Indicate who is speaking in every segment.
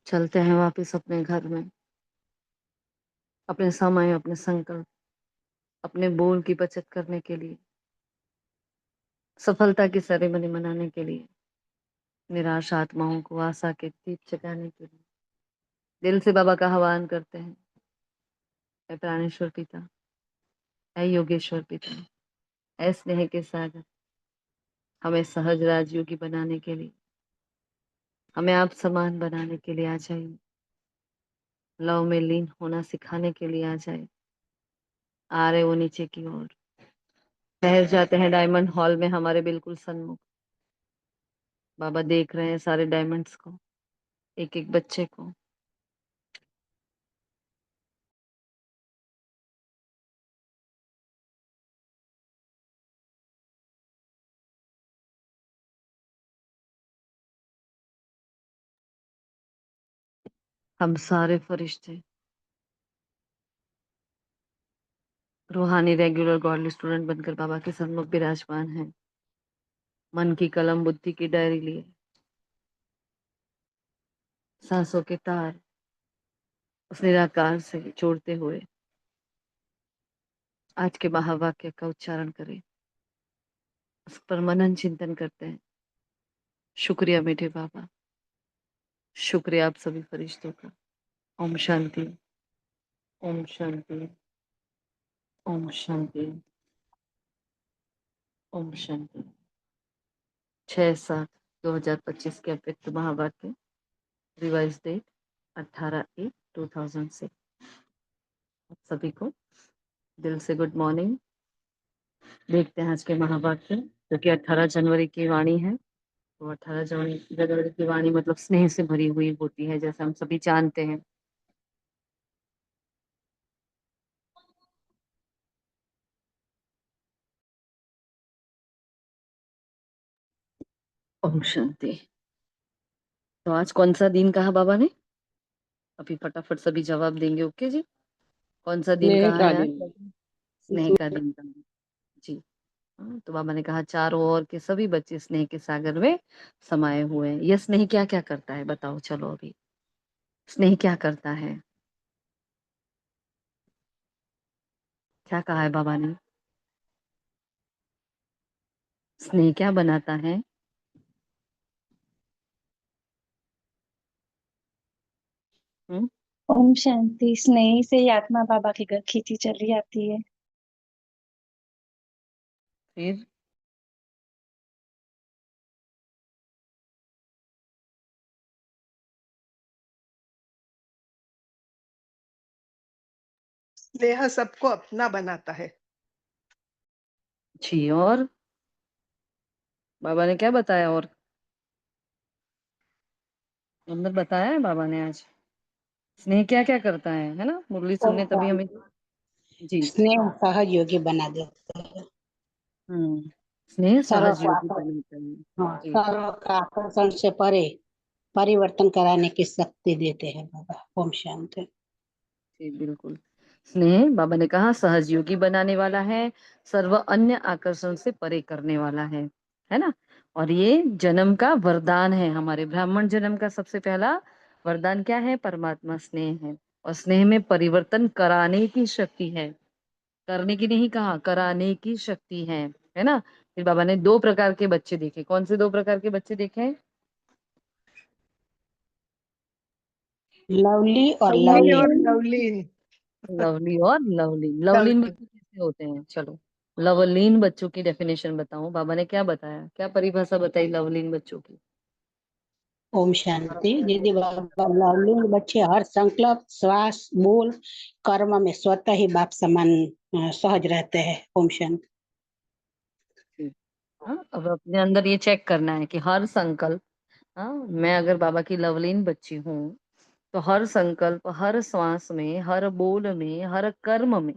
Speaker 1: चलते हैं वापस अपने घर में, अपने समय, अपने संकल्प, अपने बोल की बचत करने के लिए, सफलता की सेरेमनी मनाने के लिए, निराश आत्माओं को आशा के दीप जगाने के लिए दिल से बाबा का आह्वान करते हैं। ऐ प्राणेश्वर पिता, ऐ योगेश्वर पिता, ऐ स्नेह के सागर, हमें सहज राजयोगी बनाने के लिए, हमें आप समान बनाने के लिए आ जाइए। लव में लीन होना सिखाने के लिए आ जाए। आ रहे वो नीचे की ओर, ठहर जाते हैं डायमंड हॉल में हमारे बिल्कुल सन्मुख। बाबा देख रहे हैं सारे डायमंड्स को, एक एक बच्चे को। हम सारे फरिश्ते रूहानी रेगुलर गॉडली स्टूडेंट बनकर बाबा के सन्मुख विराजमान हैं, मन की कलम बुद्धि की डायरी लिए, सांसों के तार उस निराकार से जोड़ते हुए आज के महावाक्य का उच्चारण करें, उस पर मनन चिंतन करते हैं। शुक्रिया मीठे बाबा, शुक्रिया आप सभी फरिश्तों का। ओम शांति, ओम शांति, ओम शांति, ओम शांति। 6/7/2025 के अव्यक्त महावाक्य, रिवाइज डेट 18/8/2006। सभी को दिल से गुड मॉर्निंग। देखते हैं आज के महावाक्य, जो कि 18 जनवरी की वाणी है। तो 18 जनवरी की वाणी मतलब स्नेह से भरी हुई होती है, जैसे हम सभी जानते हैं। ओम शांति। तो आज कौन सा दिन कहा बाबा ने? अभी फटाफट सभी जवाब देंगे। ओके जी, कौन सा दिन
Speaker 2: स्नेह
Speaker 1: कहा
Speaker 2: का
Speaker 1: है आज?
Speaker 2: दिन।
Speaker 1: स्नेह का दिन कहा जी। तो बाबा ने कहा चारों ओर के सभी बच्चे स्नेह के सागर में समाये हुए हैं। यह स्नेह क्या क्या करता है बताओ, चलो अभी स्नेह क्या करता है, क्या कहा है बाबा ने? स्नेह क्या बनाता है? हम्म,
Speaker 3: ओम शांति। स्नेह से ही आत्मा बाबा के घर खींची चली आती है।
Speaker 1: फिर
Speaker 2: स्नेह सबको अपना बनाता है।
Speaker 1: जी, और बाबा ने क्या बताया? और अंदर बताया है बाबा ने आज स्नेह क्या क्या करता है ना? मुरली सुनने तभी हमें जी।
Speaker 4: स्नेह सहयोगी बना देता है।
Speaker 1: स्नेह
Speaker 4: सर्व
Speaker 1: सहज
Speaker 4: को
Speaker 1: योगी बनाता है
Speaker 4: हाँ,
Speaker 1: जी।
Speaker 4: सर्व का आकर्षण से परे परिवर्तन कराने की शक्ति देते हैं बाबा। ओम शांति।
Speaker 1: जी बिल्कुल। स्नेह बाबा ने कहा सहजयोगी बनाने वाला है, सर्व अन्य आकर्षण से परे करने वाला है ना? और ये जन्म का वरदान है। हमारे ब्राह्मण जन्म का सबसे पहला वरदान क्या है? परमात्मा स्नेह है। और स्नेह में परिवर्तन कराने की शक्ति है, करने की नहीं कहा, कराने की शक्ति है ना? फिर बाबा ने 2 प्रकार के बच्चे देखे। कौन से 2 प्रकार के बच्चे देखे?
Speaker 4: लवली और
Speaker 2: लवली और
Speaker 4: लवलीन।
Speaker 2: लवलीन।
Speaker 1: लवली और लवलीन। लवलीन
Speaker 2: लवलीन।
Speaker 1: बच्चे कैसे होते हैं? चलो लवलीन बच्चों की डेफिनेशन बताओ। बाबा ने क्या बताया, क्या परिभाषा बताई लवलीन बच्चों की?
Speaker 4: ओम शांति। दीदी बाबा, लवलीन बच्चे हर संकल्प, श्वास, बोल, कर्म में स्वतः ही बाप समान सहज रहते हैं। ओम शांति।
Speaker 1: हाँ, अब अपने अंदर ये चेक करना है कि हर संकल्प, हाँ मैं अगर बाबा की लवलीन बच्ची हूँ तो हर संकल्प, हर श्वास में, हर बोल में, हर कर्म में,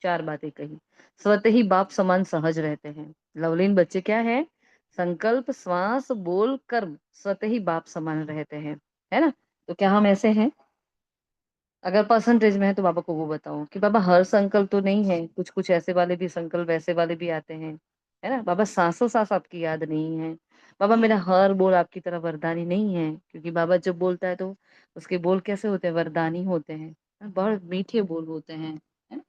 Speaker 1: 4 बातें कही, स्वतः ही बाप समान सहज रहते हैं। लवलीन बच्चे क्या है? संकल्प, श्वास, बोल, कर्म स्वतः ही बाप समान रहते हैं, है ना? तो क्या हम ऐसे हैं? अगर परसेंटेज में है तो बाबा को वो बताओ कि बाबा हर संकल्प तो नहीं है, कुछ कुछ ऐसे वाले भी संकल्प, वैसे वाले भी आते हैं, है ना? बाबा सांसों सांस आपकी याद नहीं है, बाबा मेरा हर बोल आपकी तरह वरदानी नहीं है, क्योंकि बाबा जब बोलता है तो उसके बोल कैसे होते हैं, वरदानी होते हैं, बहुत मीठे बोल होते हैं, है ना?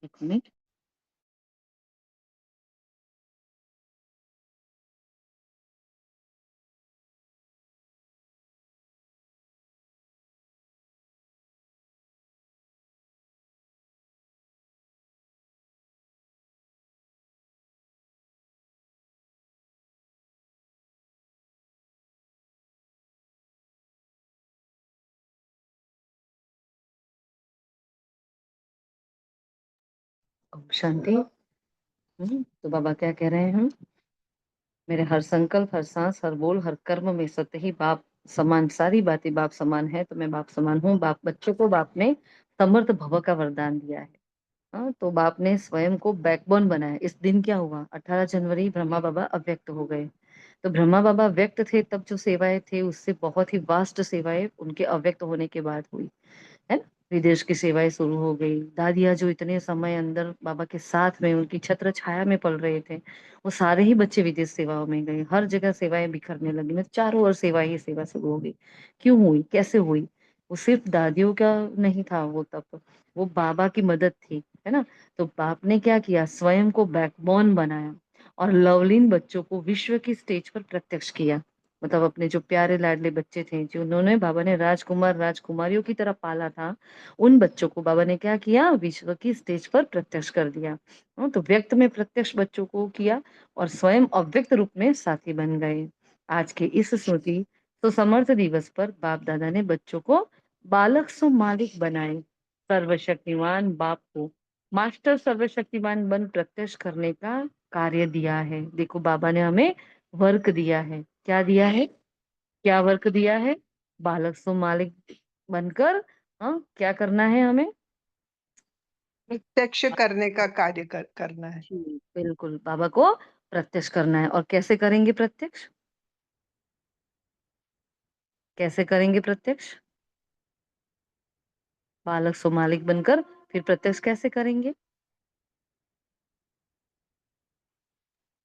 Speaker 1: एक मिनट। ओम शांति। तो बाबा क्या कह रहे हैं? मेरे हर संकल्प, हर सांस, हर बोल, हर कर्म में सत्य ही बाप समान, सारी बातें बाप समान है, तो मैं बाप समान हूँ। बाप बच्चों को बाप ने समर्थ भव का वरदान दिया है। हाँ, तो बाप ने स्वयं को बैकबोन बनाया। इस दिन क्या हुआ, 18 जनवरी ब्रह्मा बाबा अव्यक्त हो गए। तो ब्रह्मा बाबा व्यक्त थे तब जो सेवाएं थे उससे बहुत ही वास्ट सेवाएं उनके अव्यक्त होने के बाद हुई, है ना? विदेश की सेवाएं शुरू हो गई। दादिया जो इतने समय अंदर बाबा के साथ में उनकी छत्र छाया में पल रहे थे, वो सारे ही बच्चे विदेश सेवाओं में गए। हर जगह सेवाएं बिखरने लगी, मतलब चारों ओर सेवा ही सेवा शुरू हो गई। क्यों हुई, कैसे हुई? वो सिर्फ दादियों का नहीं था वो तप, वो बाबा की मदद थी, है ना? तो बाप ने क्या किया, स्वयं को बैकबोन बनाया और लवलीन बच्चों को विश्व की स्टेज पर प्रत्यक्ष किया। मतलब अपने जो प्यारे लाडले बच्चे थे, जो उन्होंने बाबा ने राजकुमार राजकुमारियों की तरह पाला था, उन बच्चों को बाबा ने क्या किया, विश्व की स्टेज पर प्रत्यक्ष कर दिया। तो व्यक्त में प्रत्यक्ष बच्चों को किया और स्वयं अव्यक्त रूप में साथी बन गए। आज के इस स्मृति तो समर्थ दिवस पर बाप दादा ने बच्चों को बालक सो मालिक बनाए। सर्वशक्तिमान बाप को मास्टर सर्वशक्तिमान बन प्रत्यक्ष करने का कार्य दिया है। देखो बाबा ने हमें वर्क दिया है। क्या दिया है, क्या वर्क दिया है? बालक सो मालिक बनकर, हाँ, क्या करना है हमें?
Speaker 2: प्रत्यक्ष करने का कार्य करना है।
Speaker 1: जी, बिल्कुल, बाबा को प्रत्यक्ष करना है। और कैसे करेंगे प्रत्यक्ष? कैसे करेंगे प्रत्यक्ष? बालक सो मालिक बनकर फिर प्रत्यक्ष कैसे करेंगे?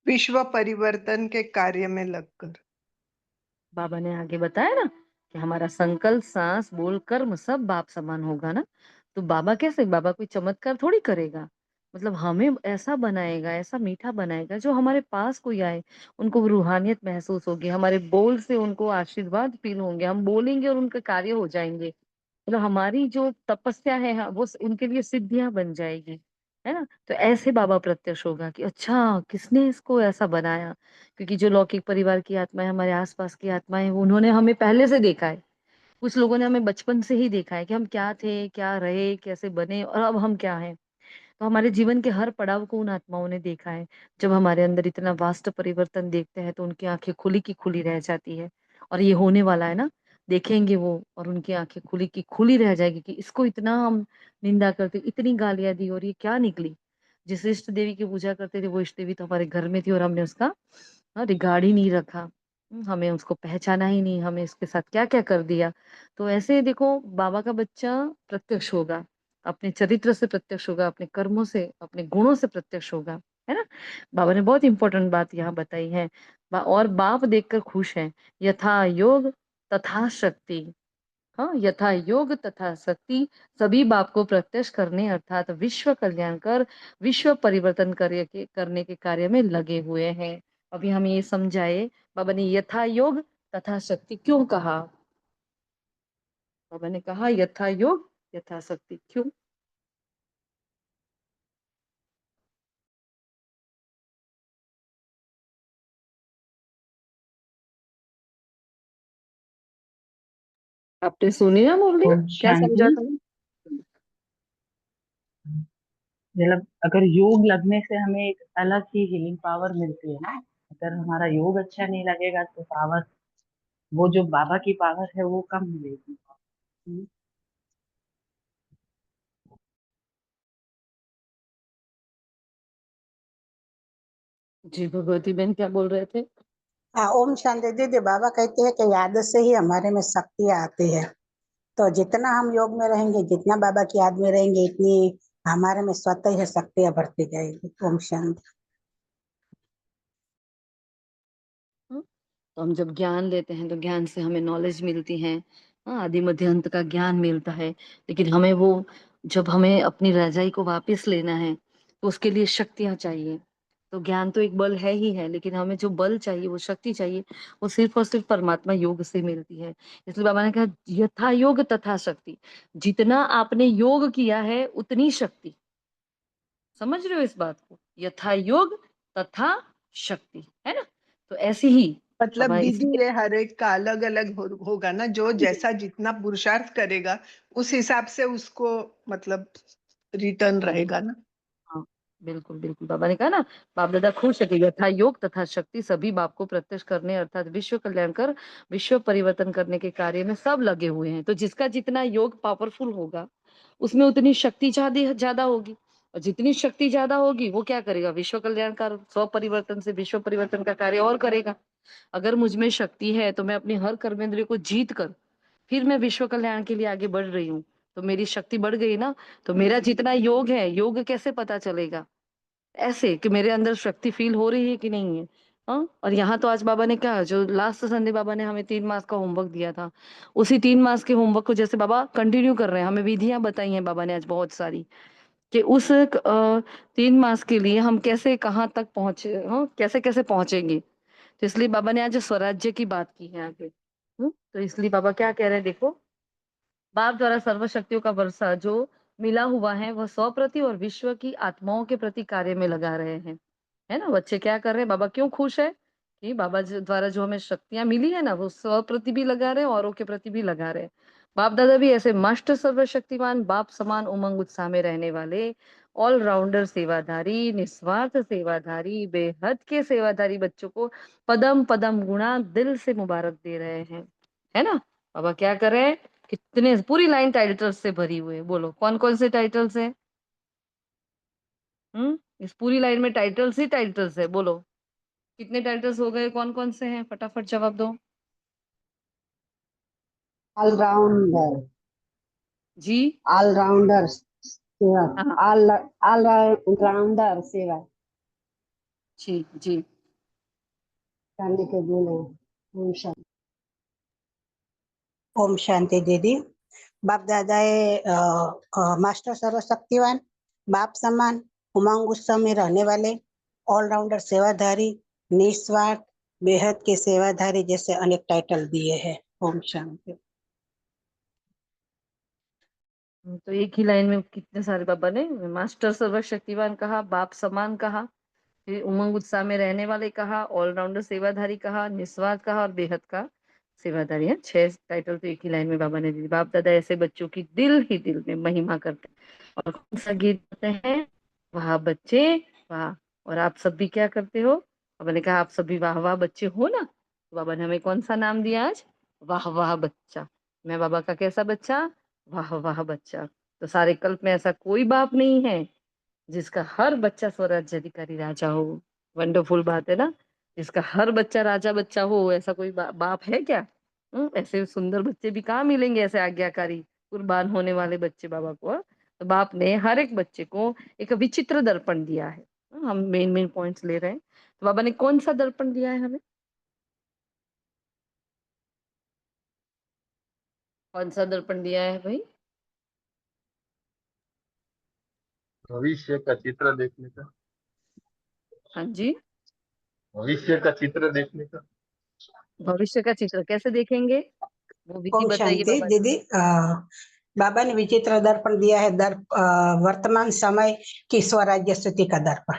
Speaker 2: विश्व परिवर्तन के कार्य में लगकर।
Speaker 1: बाबा ने आगे बताया ना कि हमारा संकल्प, सांस, बोल, कर्म सब बाप समान होगा ना। तो बाबा कैसे, बाबा कोई चमत्कार थोड़ी करेगा, मतलब हमें ऐसा बनाएगा, ऐसा मीठा बनाएगा जो हमारे पास कोई आए उनको रूहानियत महसूस होगी, हमारे बोल से उनको आशीर्वाद फील होंगे, हम बोलेंगे और उनके कार्य हो जाएंगे। मतलब हमारी जो तपस्या है वो उनके लिए सिद्धियां बन जाएगी, है ना? तो ऐसे बाबा प्रत्यक्ष होगा कि अच्छा किसने इसको ऐसा बनाया, क्योंकि जो लौकिक परिवार की आत्माएं, हमारे आसपास की आत्माएं, वो उन्होंने हमें पहले से देखा है। कुछ लोगों ने हमें बचपन से ही देखा है कि हम क्या थे, क्या रहे, कैसे बने और अब हम क्या हैं। तो हमारे जीवन के हर पड़ाव को उन आत्माओं ने देखा है। जब हमारे अंदर इतना वास्ट परिवर्तन देखते हैं तो उनकी आंखें खुली की खुली रह जाती है। और ये होने वाला है ना, देखेंगे वो और उनकी आंखें खुली की खुली रह जाएगी कि इसको इतना हम निंदा करते, इतनी गालियां दी और ये क्या निकली। जिस इष्ट देवी की पूजा करते थे वो इष्ट देवी तो हमारे घर में थी और हमने उसका रिगार्ड ही नहीं रखा। हमें उसको पहचाना ही नहीं, हमें इसके साथ क्या क्या कर दिया। तो ऐसे देखो बाबा का बच्चा प्रत्यक्ष होगा, अपने चरित्र से प्रत्यक्ष होगा, अपने कर्मों से, अपने गुणों से प्रत्यक्ष होगा, है ना? बाबा ने बहुत इंपॉर्टेंट बात यहाँ बताई है। और बाप देखकर खुश है। यथा योग तथा शक्ति। हाँ, यथा योग तथा शक्ति, सभी बाप को प्रत्यक्ष करने अर्थात विश्व कल्याण कर, विश्व परिवर्तन करने के कार्य में लगे हुए हैं। अभी हम ये समझाए बाबा ने यथा योग तथा शक्ति क्यों कहा। बाबा ने कहा यथा योग यथा शक्ति क्यों? आपने सुनी ना मुरली,
Speaker 5: ओम
Speaker 1: क्या
Speaker 5: शांति।
Speaker 1: समझा था?
Speaker 5: मतलब अगर योग लगने से हमें एक अलग ही हीलिंग पावर मिलती है ना। अगर हमारा योग अच्छा नहीं लगेगा तो पावर, वो जो बाबा की पावर है वो कम मिलेगी। हम्म।
Speaker 1: जी भगवती बहन क्या बोल रहे थे?
Speaker 4: हाँ, ओम शांति दीदी। बाबा कहते हैं कि याद से ही हमारे में शक्तियाँ आती है। तो जितना हम योग में रहेंगे, जितना बाबा की याद में रहेंगे, इतनी हमारे में स्वतः ही शक्तियाँ बढ़ती जाएगी। ओम शांति।
Speaker 1: तो हम जब ज्ञान लेते हैं तो ज्ञान से हमें नॉलेज मिलती है, हाँ, आदि मध्य अंत का ज्ञान मिलता है। लेकिन हमें वो, जब हमें अपनी रजाई को वापस लेना है तो उसके लिए शक्तियां चाहिए। तो ज्ञान तो एक बल है ही है, लेकिन हमें जो बल चाहिए, वो शक्ति चाहिए, वो सिर्फ और सिर्फ परमात्मा योग से मिलती है। इसलिए बाबा ने कहा यथा योग तथा शक्ति, जितना आपने योग किया है उतनी शक्ति। समझ रहे हो इस बात को? यथा योग तथा शक्ति, है ना? तो ऐसे ही
Speaker 2: मतलब
Speaker 1: बाबा
Speaker 2: दीदी
Speaker 1: इसलिए
Speaker 2: ये हर एक का अलग अलग होगा ना, जो जैसा जितना पुरुषार्थ करेगा उस हिसाब से उसको मतलब रिटर्न
Speaker 1: हाँ,
Speaker 2: रहेगा ना।
Speaker 1: हाँ, बिल्कुल बिल्कुल। बाबा ने कहा ना, बाप दादा खुश है कि यथा योग तथा शक्ति सभी बाप को प्रत्यक्ष करने अर्थात विश्व कल्याण कर विश्व परिवर्तन करने के कार्य में सब लगे हुए हैं। तो जिसका जितना योग पावरफुल होगा उसमें उतनी शक्ति ज्यादा ज्यादा होगी, और जितनी शक्ति ज्यादा होगी वो क्या करेगा? विश्व कल्याण का, स्व परिवर्तन से विश्व परिवर्तन का कार्य और करेगा। अगर मुझ में शक्ति है तो मैं अपनी हर कर्मेंद्रिय को जीत कर फिर मैं विश्व कल्याण के लिए आगे बढ़ रही हूँ, तो मेरी शक्ति बढ़ गई ना। तो मेरा जितना योग है, योग कैसे पता चलेगा? ऐसे कि मेरे अंदर शक्ति फील हो रही है कि नहीं है। हाँ, और यहाँ तो आज बाबा ने कहा, जो लास्ट संडे बाबा ने हमें 3 मास का होमवर्क दिया था, उसी 3 मास के होमवर्क को जैसे बाबा कंटिन्यू कर रहे हैं। हमें विधियां बताई हैं बाबा ने आज बहुत सारी, कि उस 3 मास के लिए हम कैसे कहाँ तक पहुंचे, हाँ, कैसे कैसे पहुंचेंगे। तो इसलिए बाबा ने आज स्वराज्य की बात की है आगे। तो इसलिए बाबा क्या कह रहे हैं देखो, बाप द्वारा सर्व शक्तियों का वर्षा जो मिला हुआ है वह स्व प्रति और विश्व की आत्माओं के प्रति कार्य में लगा रहे हैं। है ना? बच्चे क्या कर रहे हैं? बाबा क्यों खुश है कि बाबा द्वारा जो हमें शक्तियां मिली है ना, वो स्व प्रति भी लगा रहे हैं, औरों के प्रति भी लगा रहे हैं। बाप दादा भी ऐसे मस्त सर्वशक्तिमान बाप समान उमंग उत्साह में रहने वाले ऑलराउंडर सेवाधारी, निस्वार्थ सेवाधारी, बेहद के सेवाधारी बच्चों को पदम पदम गुणा दिल से मुबारक दे रहे हैं। है ना? बाबा क्या कर रहे हैं? कितने, पूरी लाइन टाइटल्स से भरी हुई है। बोलो कौन कौन से टाइटल्स है? इस पूरी लाइन में टाइटल्स ही टाइटल्स है। बोलो कितने टाइटल्स हो गए, कौन कौन से हैं? फटाफट जवाब दो
Speaker 4: ऑलराउंडर,
Speaker 1: जी।
Speaker 4: ऑलराउंडर सेवा,
Speaker 1: हाँ,
Speaker 4: ऑल ऑलराउंडर सेवा
Speaker 1: जी जी।
Speaker 4: करने के लिए। ओम शांति। ओम शांति दीदी। बाप दादाए मास्टर सर्वशक्तिवान बाप समान उमंग उत्सव में रहने वाले ऑलराउंडर सेवाधारी निस्वार्थ बेहद के सेवाधारी जैसे अनेक टाइटल दिए हैं। ओम शांति।
Speaker 1: तो एक ही लाइन में कितने सारे बाबा ने मास्टर सर्वशक्तिवान कहा, बाप समान कहा, फिर उमंग उत्साह में रहने वाले कहा, ऑलराउंडर सेवाधारी कहा, निस्वार्थ कहा, और बेहद का सेवाधारी है। 6 टाइटल तो एक ही लाइन में बाबा ने दी। बाप दादा ऐसे बच्चों की दिल ही दिल में महिमा करते हैं। और कौन सा गीत गाते हैं? वाह बच्चे वाह। और आप सब भी क्या करते हो? बाबा ने कहा आप सभी वाह वाह बच्चे हो ना। तो बाबा ने हमें कौन सा नाम दिया आज? वाह वाह बच्चा। मैं बाबा का कैसा बच्चा? वाह वाह बच्चा। तो सारे कल्प में ऐसा कोई बाप नहीं है जिसका हर बच्चा स्वराज्य अधिकारी राजा हो। वंडरफुल बात है ना? जिसका हर बच्चा राजा बच्चा हो, ऐसा कोई बाप है क्या? ऐसे सुंदर बच्चे भी कहाँ मिलेंगे, ऐसे आज्ञाकारी कुर्बान होने वाले बच्चे बाबा को, हाँ? तो बाप ने हर एक बच्चे को एक विचित्र दर्पण दिया है। हम मेन मेन पॉइंट्स ले रहे हैं। तो बाबा ने कौन सा दर्पण दिया है हमें? कौन सा दर्पण दिया है भाई?
Speaker 6: भविष्य का चित्र देखने का।
Speaker 1: हाँ जी।
Speaker 6: भविष्य का चित्र देखने का।
Speaker 1: भविष्य का चित्र कैसे देखेंगे? वो विधि
Speaker 4: ओम
Speaker 1: बताइए
Speaker 4: शांति
Speaker 1: बाबा ने।
Speaker 4: दीदी। बाबा ने विचित्र दर्पण दिया है, वर्तमान समय की स्वराज्य स्थिति का दर्पण।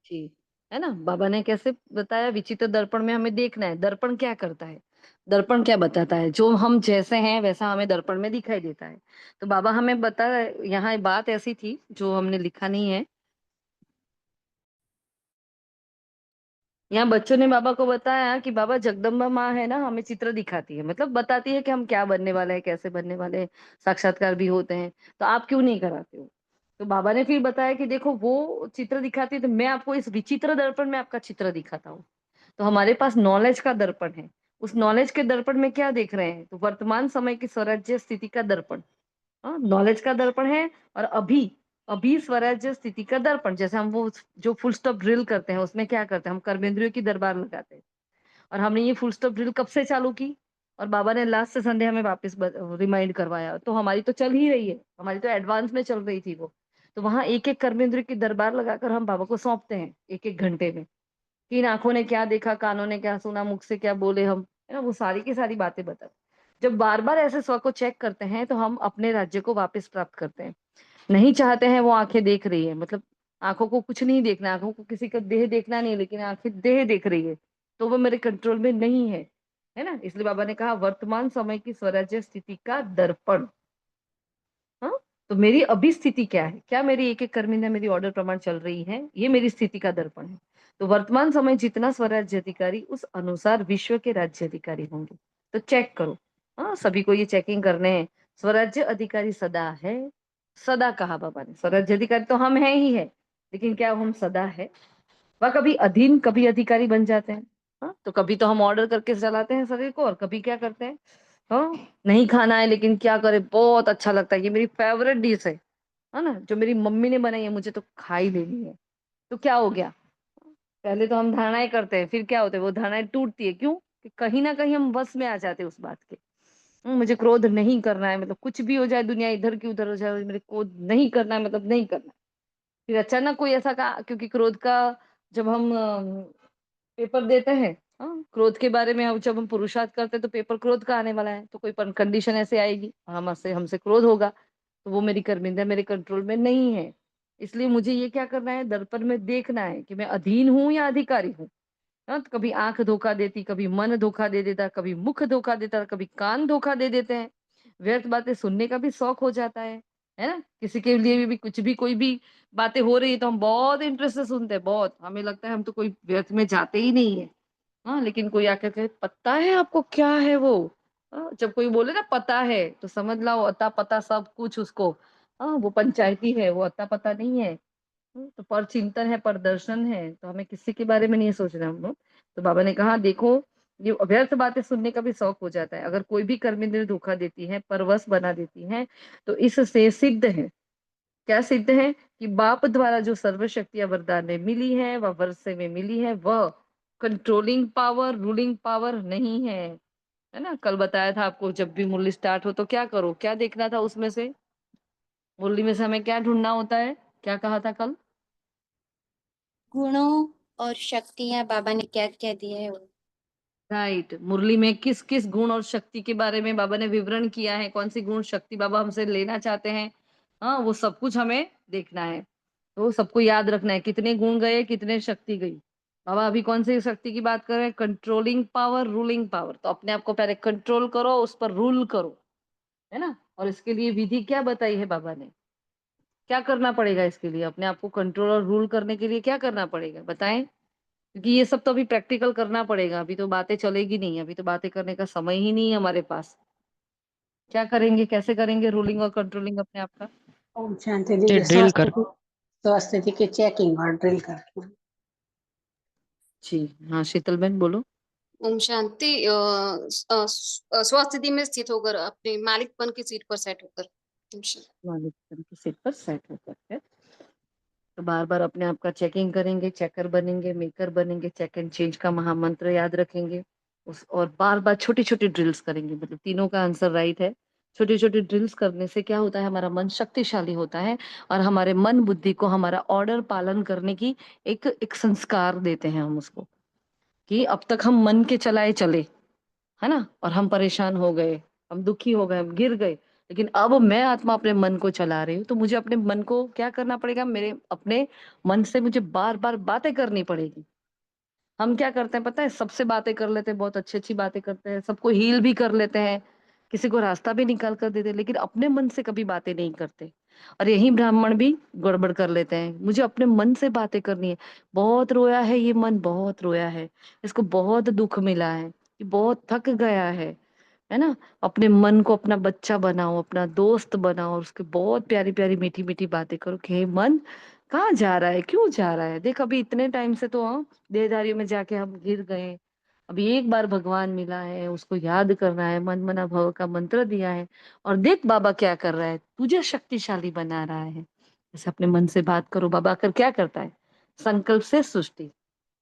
Speaker 1: जी, है ना? बाबा ने कैसे बताया? विचित्र दर्पण में हमें देखना है दर्पण क्या करता है। दर्पण क्या बताता है? जो हम जैसे हैं वैसा हमें दर्पण में दिखाई देता है। तो बाबा हमें बता, यहाँ बात ऐसी थी जो हमने लिखा नहीं है। यहाँ बच्चों ने बाबा को बताया कि बाबा जगदम्बा माँ है ना, हमें चित्र दिखाती है, मतलब बताती है कि हम क्या बनने वाले हैं, कैसे बनने वाले हैं। साक्षात्कार भी होते हैं। तो आप क्यों नहीं कराते हो? तो बाबा ने फिर बताया कि देखो वो चित्र दिखाती है, तो मैं आपको इस विचित्र दर्पण में आपका चित्र दिखाता हूँ। तो हमारे पास नॉलेज का दर्पण है। उस नॉलेज के दर्पण में क्या देख रहे हैं? तो वर्तमान समय की स्वराज्य स्थिति का दर्पण, हाँ, नॉलेज का दर्पण है। और अभी अभी स्वराज्य स्थिति का दर्पण, जैसे हम वो जो फुल स्टॉप ड्रिल करते हैं उसमें क्या करते हैं? हम कर्मेंद्रियों की दरबार लगाते हैं। और हमने ये फुल स्टॉप ड्रिल कब से चालू की, और बाबा ने लास्ट संडे हमें वापस रिमाइंड करवाया। तो हमारी तो चल ही रही है, हमारी तो एडवांस में चल रही थी वो। तो वहां एक एक कर्मेंद्र की दरबार लगाकर हम बाबा को सौंपते हैं एक एक घंटे में, कि इन आंखों ने क्या देखा, कानों ने क्या सुना, मुख से क्या बोले हम, है ना, वो सारी की सारी बातें बता। जब बार बार ऐसे स्व को चेक करते हैं तो हम अपने राज्य को वापस प्राप्त करते हैं। नहीं चाहते हैं, वो आंखें देख रही है, मतलब आंखों को कुछ नहीं देखना, आंखों को किसी का देह देखना नहीं, लेकिन आंखें देह देख रही है, तो वो मेरे कंट्रोल में नहीं है ना। इसलिए बाबा ने कहा वर्तमान समय की स्वराज्य स्थिति का दर्पण। हाँ, तो मेरी अभी स्थिति क्या है, क्या मेरी एक एक कर्मी मेरी ऑर्डर प्रमाण चल रही है, ये मेरी स्थिति का दर्पण है। तो वर्तमान समय जितना स्वराज्य अधिकारी उस अनुसार विश्व के राज्य अधिकारी होंगे। तो चेक करो, हाँ, सभी को ये चेकिंग करने हैं। स्वराज्य अधिकारी सदा है, सदा कहा बाबा ने, स्वराज्य अधिकारी तो हम हैं ही है, लेकिन क्या हम सदा है? वह कभी अधीन कभी अधिकारी बन जाते हैं। हाँ, तो कभी तो हम ऑर्डर करके चलाते हैं शरीर को, और कभी क्या करते हैं, हाँ, नहीं खाना है लेकिन क्या करे, बहुत अच्छा लगता है, ये मेरी फेवरेट डिश है ना, जो मेरी मम्मी ने बनाई है, मुझे तो खा ही लेनी है। तो क्या हो गया, पहले तो हम धारणाएं करते हैं, फिर क्या होता है, वो धारणाएं टूटती है। क्यों? कि कहीं ना कहीं हम बस में आ जाते हैं उस बात के। मुझे क्रोध नहीं करना है, मतलब कुछ भी हो जाए, दुनिया इधर की उधर हो जाए, मेरे क्रोध नहीं करना है, मतलब नहीं करना। फिर अचानक कोई ऐसा का, क्योंकि क्रोध का जब हम पेपर देते हैं, हाँ, क्रोध के बारे में, अब जब हम पुरुषार्थ करते हैं तो पेपर क्रोध का आने वाला है, तो कोई कंडीशन ऐसे आएगी, हमसे हमसे क्रोध होगा, तो वो मेरी कर्मिंदा मेरे कंट्रोल में नहीं है। इसलिए मुझे ये क्या करना है, दर्पण में देखना है कि मैं अधीन हूं या अधिकारी हूँ। हाँ, तो कभी आंख धोखा देती, कभी मन धोखा दे देता, कभी मुख धोखा देता, कभी कान धोखा दे देते हैं। व्यर्थ बातें सुनने का भी शौक हो जाता है ना। किसी के लिए भी कुछ भी, कोई भी बातें हो रही है तो हम बहुत इंटरेस्ट से सुनते हैं, बहुत, हमें लगता है हम तो कोई व्यर्थ में जाते ही नहीं है। हाँ, लेकिन कोई आकर कहे पता है आपको क्या है वो, हाँ, जब कोई बोले ना पता है, तो समझ लो अता पता सब कुछ उसको। हाँ, वो पंचायती है, वो अता पता नहीं है। तो पर चिंतन है, पर दर्शन है, तो हमें किसी के बारे में नहीं सोचना हम लोग। तो बाबा ने कहा देखो, ये व्यर्थ बातें सुनने का भी शौक हो जाता है। अगर कोई भी कर्मेंद्रिय धोखा देती है, परवश बना देती है, तो इससे सिद्ध है, क्या सिद्ध है, कि बाप द्वारा जो सर्व शक्तियां वरदान में मिली है, वह वर्षे में मिली है, वह कंट्रोलिंग पावर, रूलिंग पावर नहीं है ना। कल बताया था आपको, जब भी मुरली स्टार्ट हो तो क्या करो, क्या देखना था उसमें से, मुरली में से हमें क्या ढूंढना होता है, क्या कहा था कल?
Speaker 7: गुणों और शक्तियां बाबा ने क्या क्या दिया है
Speaker 1: राइट, मुरली में किस किस गुण और शक्ति के बारे में बाबा ने विवरण किया है, कौन सी गुण शक्ति बाबा हमसे लेना चाहते हैं, हाँ, वो सब कुछ हमें देखना है। तो सबको याद रखना है, कितने गुण गए, कितने शक्ति गई। बाबा अभी कौन सी शक्ति की बात कर रहे हैं, कंट्रोलिंग पावर, रूलिंग पावर। तो अपने आप को पहले कंट्रोल करो, उस पर रूल करो, है ना। और इसके लिए विधि क्या बताई है बाबा ने, क्या करना पड़ेगा इसके लिए, अपने आप को कंट्रोल और रूल करने के लिए क्या करना पड़ेगा बताएं। क्योंकि ये सब तो अभी प्रैक्टिकल करना पड़ेगा, अभी तो बातें चलेगी नहीं, अभी तो बातें करने का समय ही नहीं है हमारे पास। क्या करेंगे, कैसे करेंगे रूलिंग और कंट्रोलिंग अपने आप का?
Speaker 4: ओम शांति जी
Speaker 8: ये
Speaker 4: की
Speaker 8: ड्रिल कर
Speaker 4: स्वस्थिति की चेकिंग और ड्रिल करना।
Speaker 1: जी हाँ, शीतल बहन बोलो।
Speaker 7: ओम शांति। स्वस्थिति में स्थित होकर अपने मालिकपन की सीट पर सेट होकर। ओम शांति।
Speaker 1: मालिक की सीट पर सेट होकर है। तो बार बार अपने आप का चेकिंग करेंगे, चेकर बनेंगे, मेकर बनेंगे, चेक एंड चेंज का महामंत्र याद रखेंगे उस, और बार बार छोटी छोटी ड्रिल्स करेंगे, मतलब तीनों का आंसर राइट है। छोटी छोटी ड्रिल्स करने से क्या होता है, हमारा मन शक्तिशाली होता है, और हमारे मन बुद्धि को हमारा ऑर्डर पालन करने की एक एक संस्कार देते हैं हम उसको, कि अब तक हम मन के चलाए चले, है ना, और हम परेशान हो गए, हम दुखी हो गए, हम गिर गए, लेकिन अब मैं आत्मा अपने मन को चला रही हूँ, तो मुझे अपने मन को क्या करना पड़ेगा, मेरे अपने मन से मुझे बार बार बातें करनी पड़ेगी। हम क्या करते हैं पता है, सबसे बातें कर लेते हैं, बहुत अच्छी अच्छी बातें करते हैं, सबको हील भी कर लेते हैं, किसी को रास्ता भी निकाल कर देते हैं, लेकिन अपने मन से कभी बातें नहीं करते। और यही ब्राह्मण भी गड़बड़ कर लेते हैं, मुझे अपने मन से बातें करनी है। बहुत रोया है ये मन, बहुत रोया है, इसको बहुत दुख मिला है, ये बहुत थक गया है ना। अपने मन को अपना बच्चा बनाओ, अपना दोस्त बनाओ, और उसके बहुत प्यारी प्यारी मीठी मीठी बातें करो कि हे मन, कहाँ जा रहा है, क्यों जा रहा है, देख अभी इतने टाइम से तो हाँ देहधारियों में जाके हम गिर गए, अभी एक बार भगवान मिला है, उसको याद करना है, मन मना भव का मंत्र दिया है, और देख बाबा क्या कर रहा है, तुझे शक्तिशाली बना रहा है। जैसे अपने मन से बात करो, बाबा आकर क्या करता है, संकल्प से सृष्टि।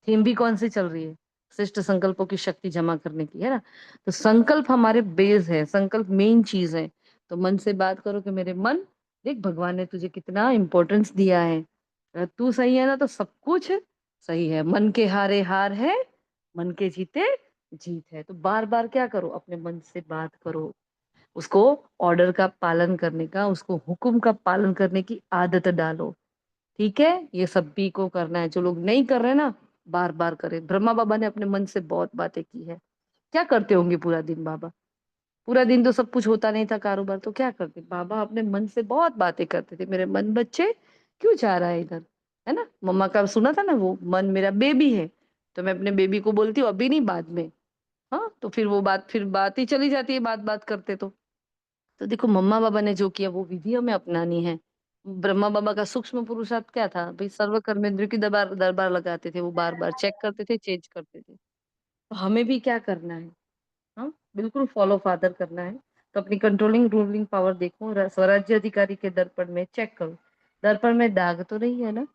Speaker 1: थीम भी कौन सी चल रही है, शिष्ट संकल्पों की शक्ति जमा करने की, है ना। तो संकल्प हमारे बेस है, संकल्प मेन चीज है। तो मन से बात करो कि मेरे मन, देख भगवान ने तुझे कितना इंपॉर्टेंस दिया है, अगर तू सही है ना तो सब कुछ सही है। मन के हारे हार है, मन के जीते जीत है। तो बार बार क्या करो, अपने मन से बात करो, उसको ऑर्डर का पालन करने का, उसको हुक्म का पालन करने की आदत डालो। ठीक है, ये सभी को करना है। जो लोग नहीं कर रहे ना, बार बार करें। ब्रह्मा बाबा ने अपने मन से बहुत बातें की है। क्या करते होंगे पूरा दिन बाबा? पूरा दिन तो सब कुछ होता नहीं था कारोबार, तो क्या करते बाबा? अपने मन से बहुत बातें करते थे। मेरे मन बच्चे क्यों जा रहा है इधर, है ना। मम्मा का सुना था ना, वो मन मेरा बेबी है, तो मैं अपने बेबी को बोलती हूँ अभी नहीं बाद में। हाँ, तो फिर वो बात, फिर बात ही चली जाती है, बात बात करते तो देखो मम्मा बाबा ने जो किया वो विधि हमें अपनानी है। ब्रह्मा बाबा का सूक्ष्म पुरुषार्थ क्या था भाई? सर्व कर्मेंद्रियों की दरबार दरबार लगाते थे, वो बार बार चेक करते थे, चेंज करते थे। तो हमें भी क्या करना है? हाँ, बिल्कुल फॉलो फादर करना है। तो अपनी कंट्रोलिंग रूलिंग पावर देखो, स्वराज्य अधिकारी के दर्पण में चेक करो, दर्पण में दाग तो नहीं है ना?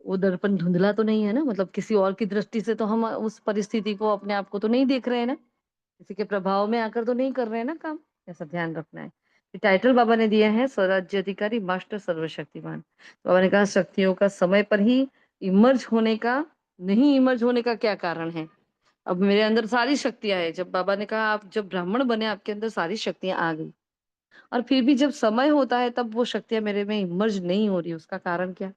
Speaker 1: वो दर्पण धुंधला तो नहीं है ना? मतलब किसी और की दृष्टि से तो हम उस परिस्थिति को, अपने आप को तो नहीं देख रहे हैं ना, किसी के प्रभाव में आकर तो नहीं कर रहे हैं ना काम। ऐसा ध्यान रखना है। टाइटल बाबा ने दिया है स्वराज्य अधिकारी मास्टर सर्वशक्तिमान। तो बाबा ने कहा शक्तियों का समय पर ही इमर्ज होने का, नहीं इमर्ज होने का क्या कारण है? अब मेरे अंदर सारी शक्तियां है। जब बाबा ने कहा आप जब ब्राह्मण बने, आपके अंदर सारी शक्तियां आ गई, और फिर भी जब समय होता है तब वो शक्तियां मेरे में इमर्ज नहीं हो रही, उसका कारण क्या?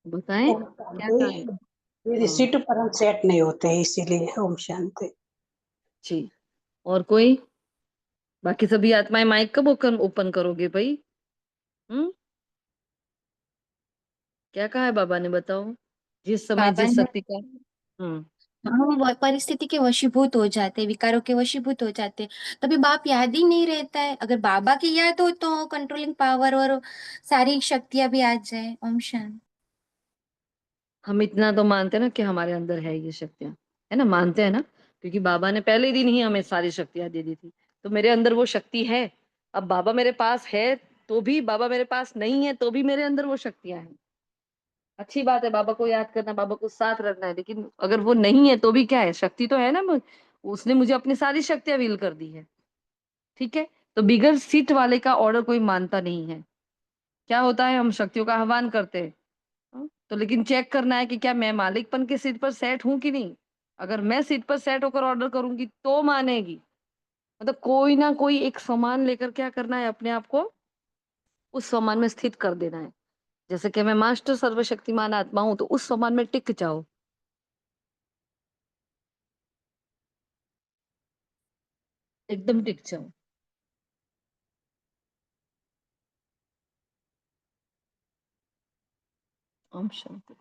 Speaker 1: बताएं क्या कारण?
Speaker 4: मेरी
Speaker 1: हाँ
Speaker 4: सीट पर हम सेट नहीं होते हैं, इसीलिए ओम शांति।
Speaker 1: जी। और कोई? बाकी सभी आत्माएं माइक कब ओपन ओपन करोगे भाई? हम्म, क्या कहा है बाबा ने, बताओ। जिस समय
Speaker 8: बाबा
Speaker 1: जिस
Speaker 8: ने,
Speaker 1: शक्ति का। हम्म।
Speaker 8: हम परिस्थिति के वशीभूत हो जाते, विकारों के वशीभूत हो जाते, तभी बाप याद ही नहीं रहता है। अगर बाबा की याद हो तो कंट्रोलिंग पावर और सारी शक्तियां भी आ जाए। ओम शांति।
Speaker 1: हम इतना तो मानते हैं ना कि हमारे अंदर है ये शक्तियां, है ना, मानते हैं ना, क्योंकि बाबा ने पहले दिन ही हमें सारी शक्तियां दे दी थी। तो मेरे अंदर वो शक्ति है। अब बाबा मेरे पास है तो भी, बाबा मेरे पास नहीं है तो भी मेरे अंदर वो शक्तियां हैं। अच्छी बात है, बाबा को याद करना, बाबा को साथ रखना है, लेकिन अगर वो नहीं है तो भी क्या है, शक्ति तो है ना। उसने मुझे अपनी सारी शक्तियां विल कर दी है। ठीक है। तो बिगर सीट वाले का ऑर्डर कोई मानता नहीं है। क्या होता है, हम शक्तियों का आह्वान करते हैं, तो लेकिन चेक करना है कि क्या मैं मालिकपन की सीट पर सेट हूं कि नहीं। अगर मैं सीट पर सेट होकर ऑर्डर करूंगी तो मानेगी। मतलब कोई ना कोई एक सामान लेकर क्या करना है, अपने आप को उस सामान में स्थित कर देना है। जैसे कि मैं मास्टर सर्वशक्तिमान आत्मा हूं, तो उस सामान में टिक जाओ, एकदम टिक जाओ। ओम शांति।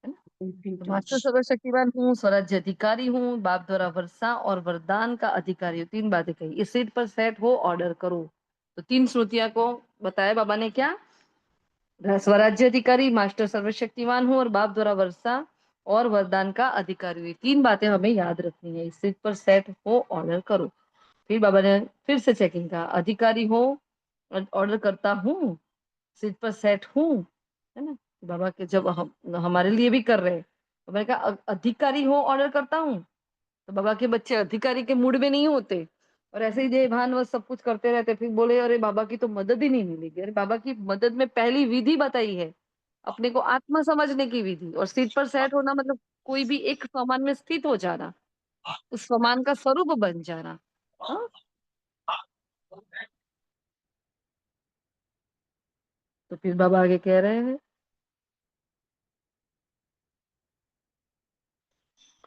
Speaker 1: है ना। तो मास्टर सर्वशक्तिमान हूँ, स्वराज्य अधिकारी हूँ, बाप द्वारा वर्षा और वरदान का अधिकारी हूँ। तीन बातें कही, इस सीट पर सेट हो, ऑर्डर करो। तो तीन श्रुतियां को बताया बाबा ने क्या? स्वराज्य अधिकारी, मास्टर सर्वशक्तिमान हूँ, और बाप द्वारा वर्षा और वरदान का अधिकारी हुई। तीन बातें हमें याद रखनी है। इस सीट पर सेट हो, ऑर्डर करो। फिर बाबा ने फिर से चेकिंग का, अधिकारी हो, ऑर्डर करता हूँ, सीट पर सेट हूँ, है ना। बाबा के जब हम हमारे लिए भी कर रहे हैं, तो मैंने कहा अधिकारी हो, ऑर्डर करता हूँ। तो बाबा के बच्चे अधिकारी के मूड में नहीं होते, और ऐसे ही जय भान वह सब कुछ करते रहते। फिर बोले अरे बाबा की तो मदद ही नहीं मिलेगी। अरे बाबा की मदद में पहली विधि बताई है, अपने को आत्मा समझने की विधि। और सीट पर सेट होना मतलब कोई भी एक सामान में स्थित हो जाना, उस सामान का स्वरूप बन जाना। हाँ। तो फिर बाबा आगे कह रहे हैं,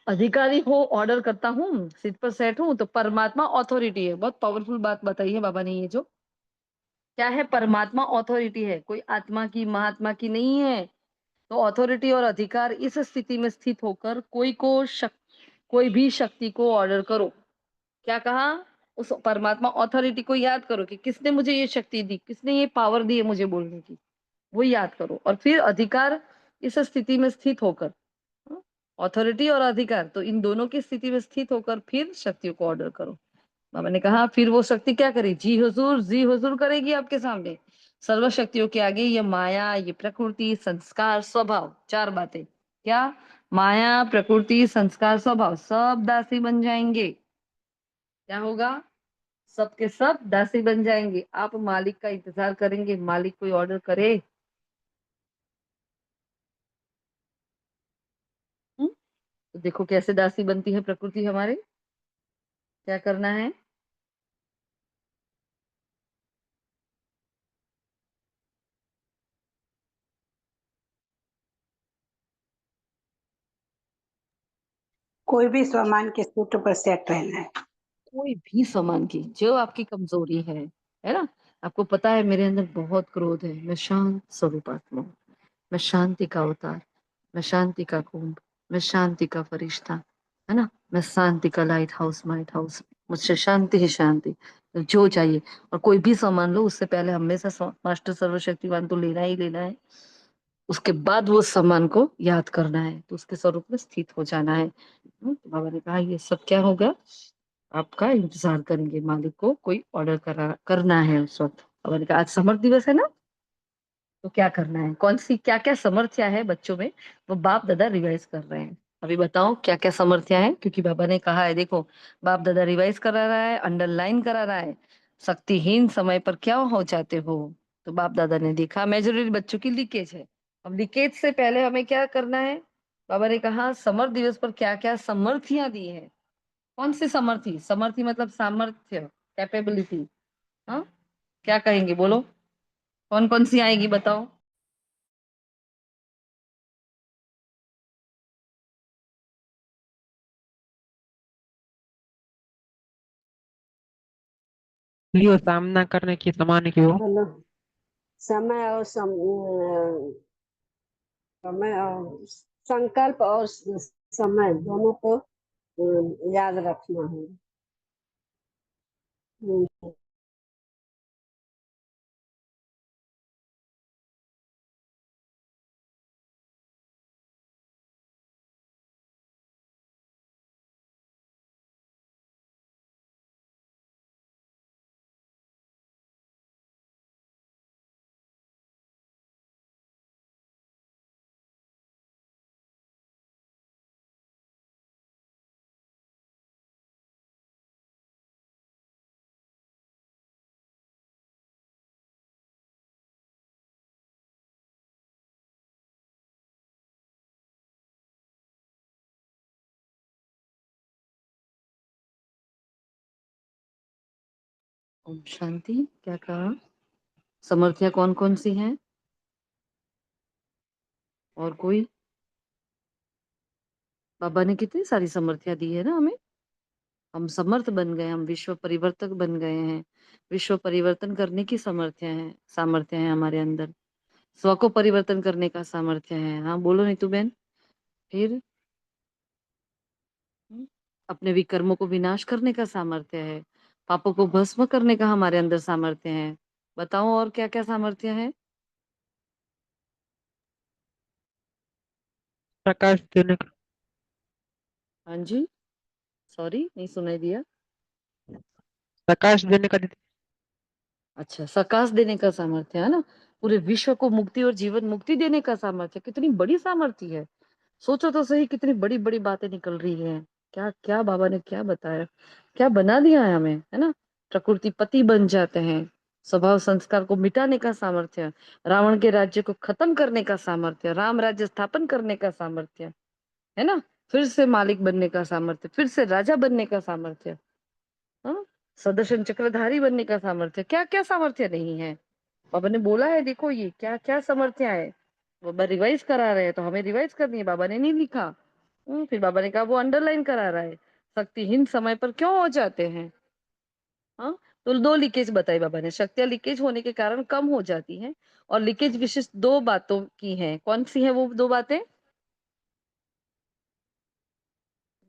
Speaker 1: अधिकारी हो, ऑर्डर करता हूँ, सीट पर सेट हूँ। तो परमात्मा ऑथोरिटी है। बहुत पावरफुल बात बताई है बाबा ने। ये जो क्या है, परमात्मा ऑथोरिटी है, कोई आत्मा की महात्मा की नहीं है। तो अथॉरिटी और अधिकार, इस स्थिति में स्थित होकर कोई भी शक्ति को ऑर्डर करो। क्या कहा? उस परमात्मा ऑथोरिटी को याद करो कि किसने मुझे ये शक्ति दी, किसने ये पावर दी है मुझे बोलने की, वो याद करो। और फिर अधिकार, इस स्थिति में स्थित होकर, अथॉरिटी और अधिकार, तो इन दोनों की स्थिति में स्थित होकर फिर शक्तियों को ऑर्डर करो। बाबा ने कहा फिर वो शक्ति क्या करे, जी हुजूर करेगी आपके सामने। सर्व शक्तियों के आगे ये माया, ये प्रकृति, संस्कार, स्वभाव, चार बातें। क्या? माया, प्रकृति, संस्कार, स्वभाव, सब दासी बन जाएंगे। क्या होगा? सबके सब दासी बन जाएंगे। आप मालिक का इंतजार करेंगे, मालिक कोई ऑर्डर करे। तो देखो कैसे दासी बनती है प्रकृति हमारे। क्या करना है?
Speaker 4: कोई भी सामान के सूट पर सेट रहना है।
Speaker 1: कोई भी सामान की जो आपकी कमजोरी है ना। आपको पता है मेरे अंदर बहुत क्रोध है, मैं शांत स्वरूप आत्मा हूँ, मैं शांति का अवतार, मैं शांति का कुंभ, मैं शांति का फरिश्ता, है ना। मैं शांति का लाइट हाउस, माइट हाउस, मुझसे शांति ही शांति। तो जो चाहिए और कोई भी सामान लो, उससे पहले हमेशा मास्टर सर्वशक्तिवान तो लेना ही लेना है। उसके बाद वो सामान को याद करना है, तो उसके स्वरूप में स्थित हो जाना है। तो बाबा ने कहा ये सब क्या होगा, आपका इंतजार करेंगे, मालिक को कोई ऑर्डर करना है उस वक्त। बाबा ने कहा आज समर्थ दिवस है ना, तो क्या करना है, कौन सी क्या क्या समर्थ्या है बच्चों में, वो बाप दादा रिवाइज कर रहे हैं। अभी बताओ क्या क्या समर्थ्या है, क्योंकि बाबा ने कहा है देखो, बाप दादा रिवाइज करा रहा है, अंडरलाइन करा रहा है। शक्तिहीन समय पर क्या हो जाते हो। तो बाप दादा ने देखा मेजोरिटी बच्चों की लीकेज है। अब लीकेज से पहले हमें क्या करना है। बाबा ने कहा समर्थ दिवस पर क्या क्या समर्थियां दी है। कौन सी समर्थी, समर्थी मतलब सामर्थ्य, कैपेबिलिटी। हाँ, क्या कहेंगे बोलो, कौन कौन सी आएगी बताओ।
Speaker 9: लियो सामना करने की समान की हो।
Speaker 4: बोलो। समय और समय और संकल्प और समय दोनों को याद रखना है।
Speaker 1: ओम शांति। क्या कहा, समर्थियां कौन कौन सी हैं, और कोई। बाबा ने कितनी सारी समर्थियां दी है ना हमें, हम समर्थ बन गए, हम विश्व परिवर्तक बन गए हैं। विश्व परिवर्तन करने की सामर्थ्य है हमारे अंदर। स्व को परिवर्तन करने का सामर्थ्य है। हाँ बोलो नीतू बहन। फिर अपने विकर्मों को विनाश करने का सामर्थ्य है, पापों को भस्म करने का हमारे अंदर सामर्थ्य है। बताओ और क्या क्या सामर्थ्य है।
Speaker 9: प्रकाश देने का।
Speaker 1: हाँ जी, सॉरी नहीं सुनाई दिया।
Speaker 9: प्रकाश देने का दीदी।
Speaker 1: अच्छा, सकाश देने का सामर्थ्य है ना, पूरे विश्व को मुक्ति और जीवन मुक्ति देने का सामर्थ्य। कितनी बड़ी सामर्थ्य है, सोचो तो सही, कितनी बड़ी बड़ी बातें निकल रही है। क्या क्या बाबा ने क्या बताया, क्या बना दिया है हमें, है ना। प्रकृति पति बन जाते हैं, स्वभाव संस्कार को मिटाने का सामर्थ्य, रावण के राज्य को खत्म करने का सामर्थ्य, राम राज्य स्थापन करने का सामर्थ्य, है ना। फिर से मालिक बनने का सामर्थ्य, फिर से राजा बनने का सामर्थ्य, हाँ, सदर्शन चक्रधारी बनने का सामर्थ्य। क्या क्या सामर्थ्य नहीं है। बाबा ने बोला है देखो ये क्या क्या सामर्थ्य है। बाबा रिवाइज करा रहे हैं तो हमें रिवाइज करनी है, बाबा ने नहीं लिखा। फिर बाबा ने कहा वो अंडरलाइन करा रहा है। शक्तिहीन समय पर क्यों हो जाते हैं। हाँ, तो दो लीकेज बताई बाबा ने, शक्तियां लीकेज होने के कारण कम हो जाती हैं, और लीकेज विशिष्ट दो बातों की है। कौन सी है वो दो बातें,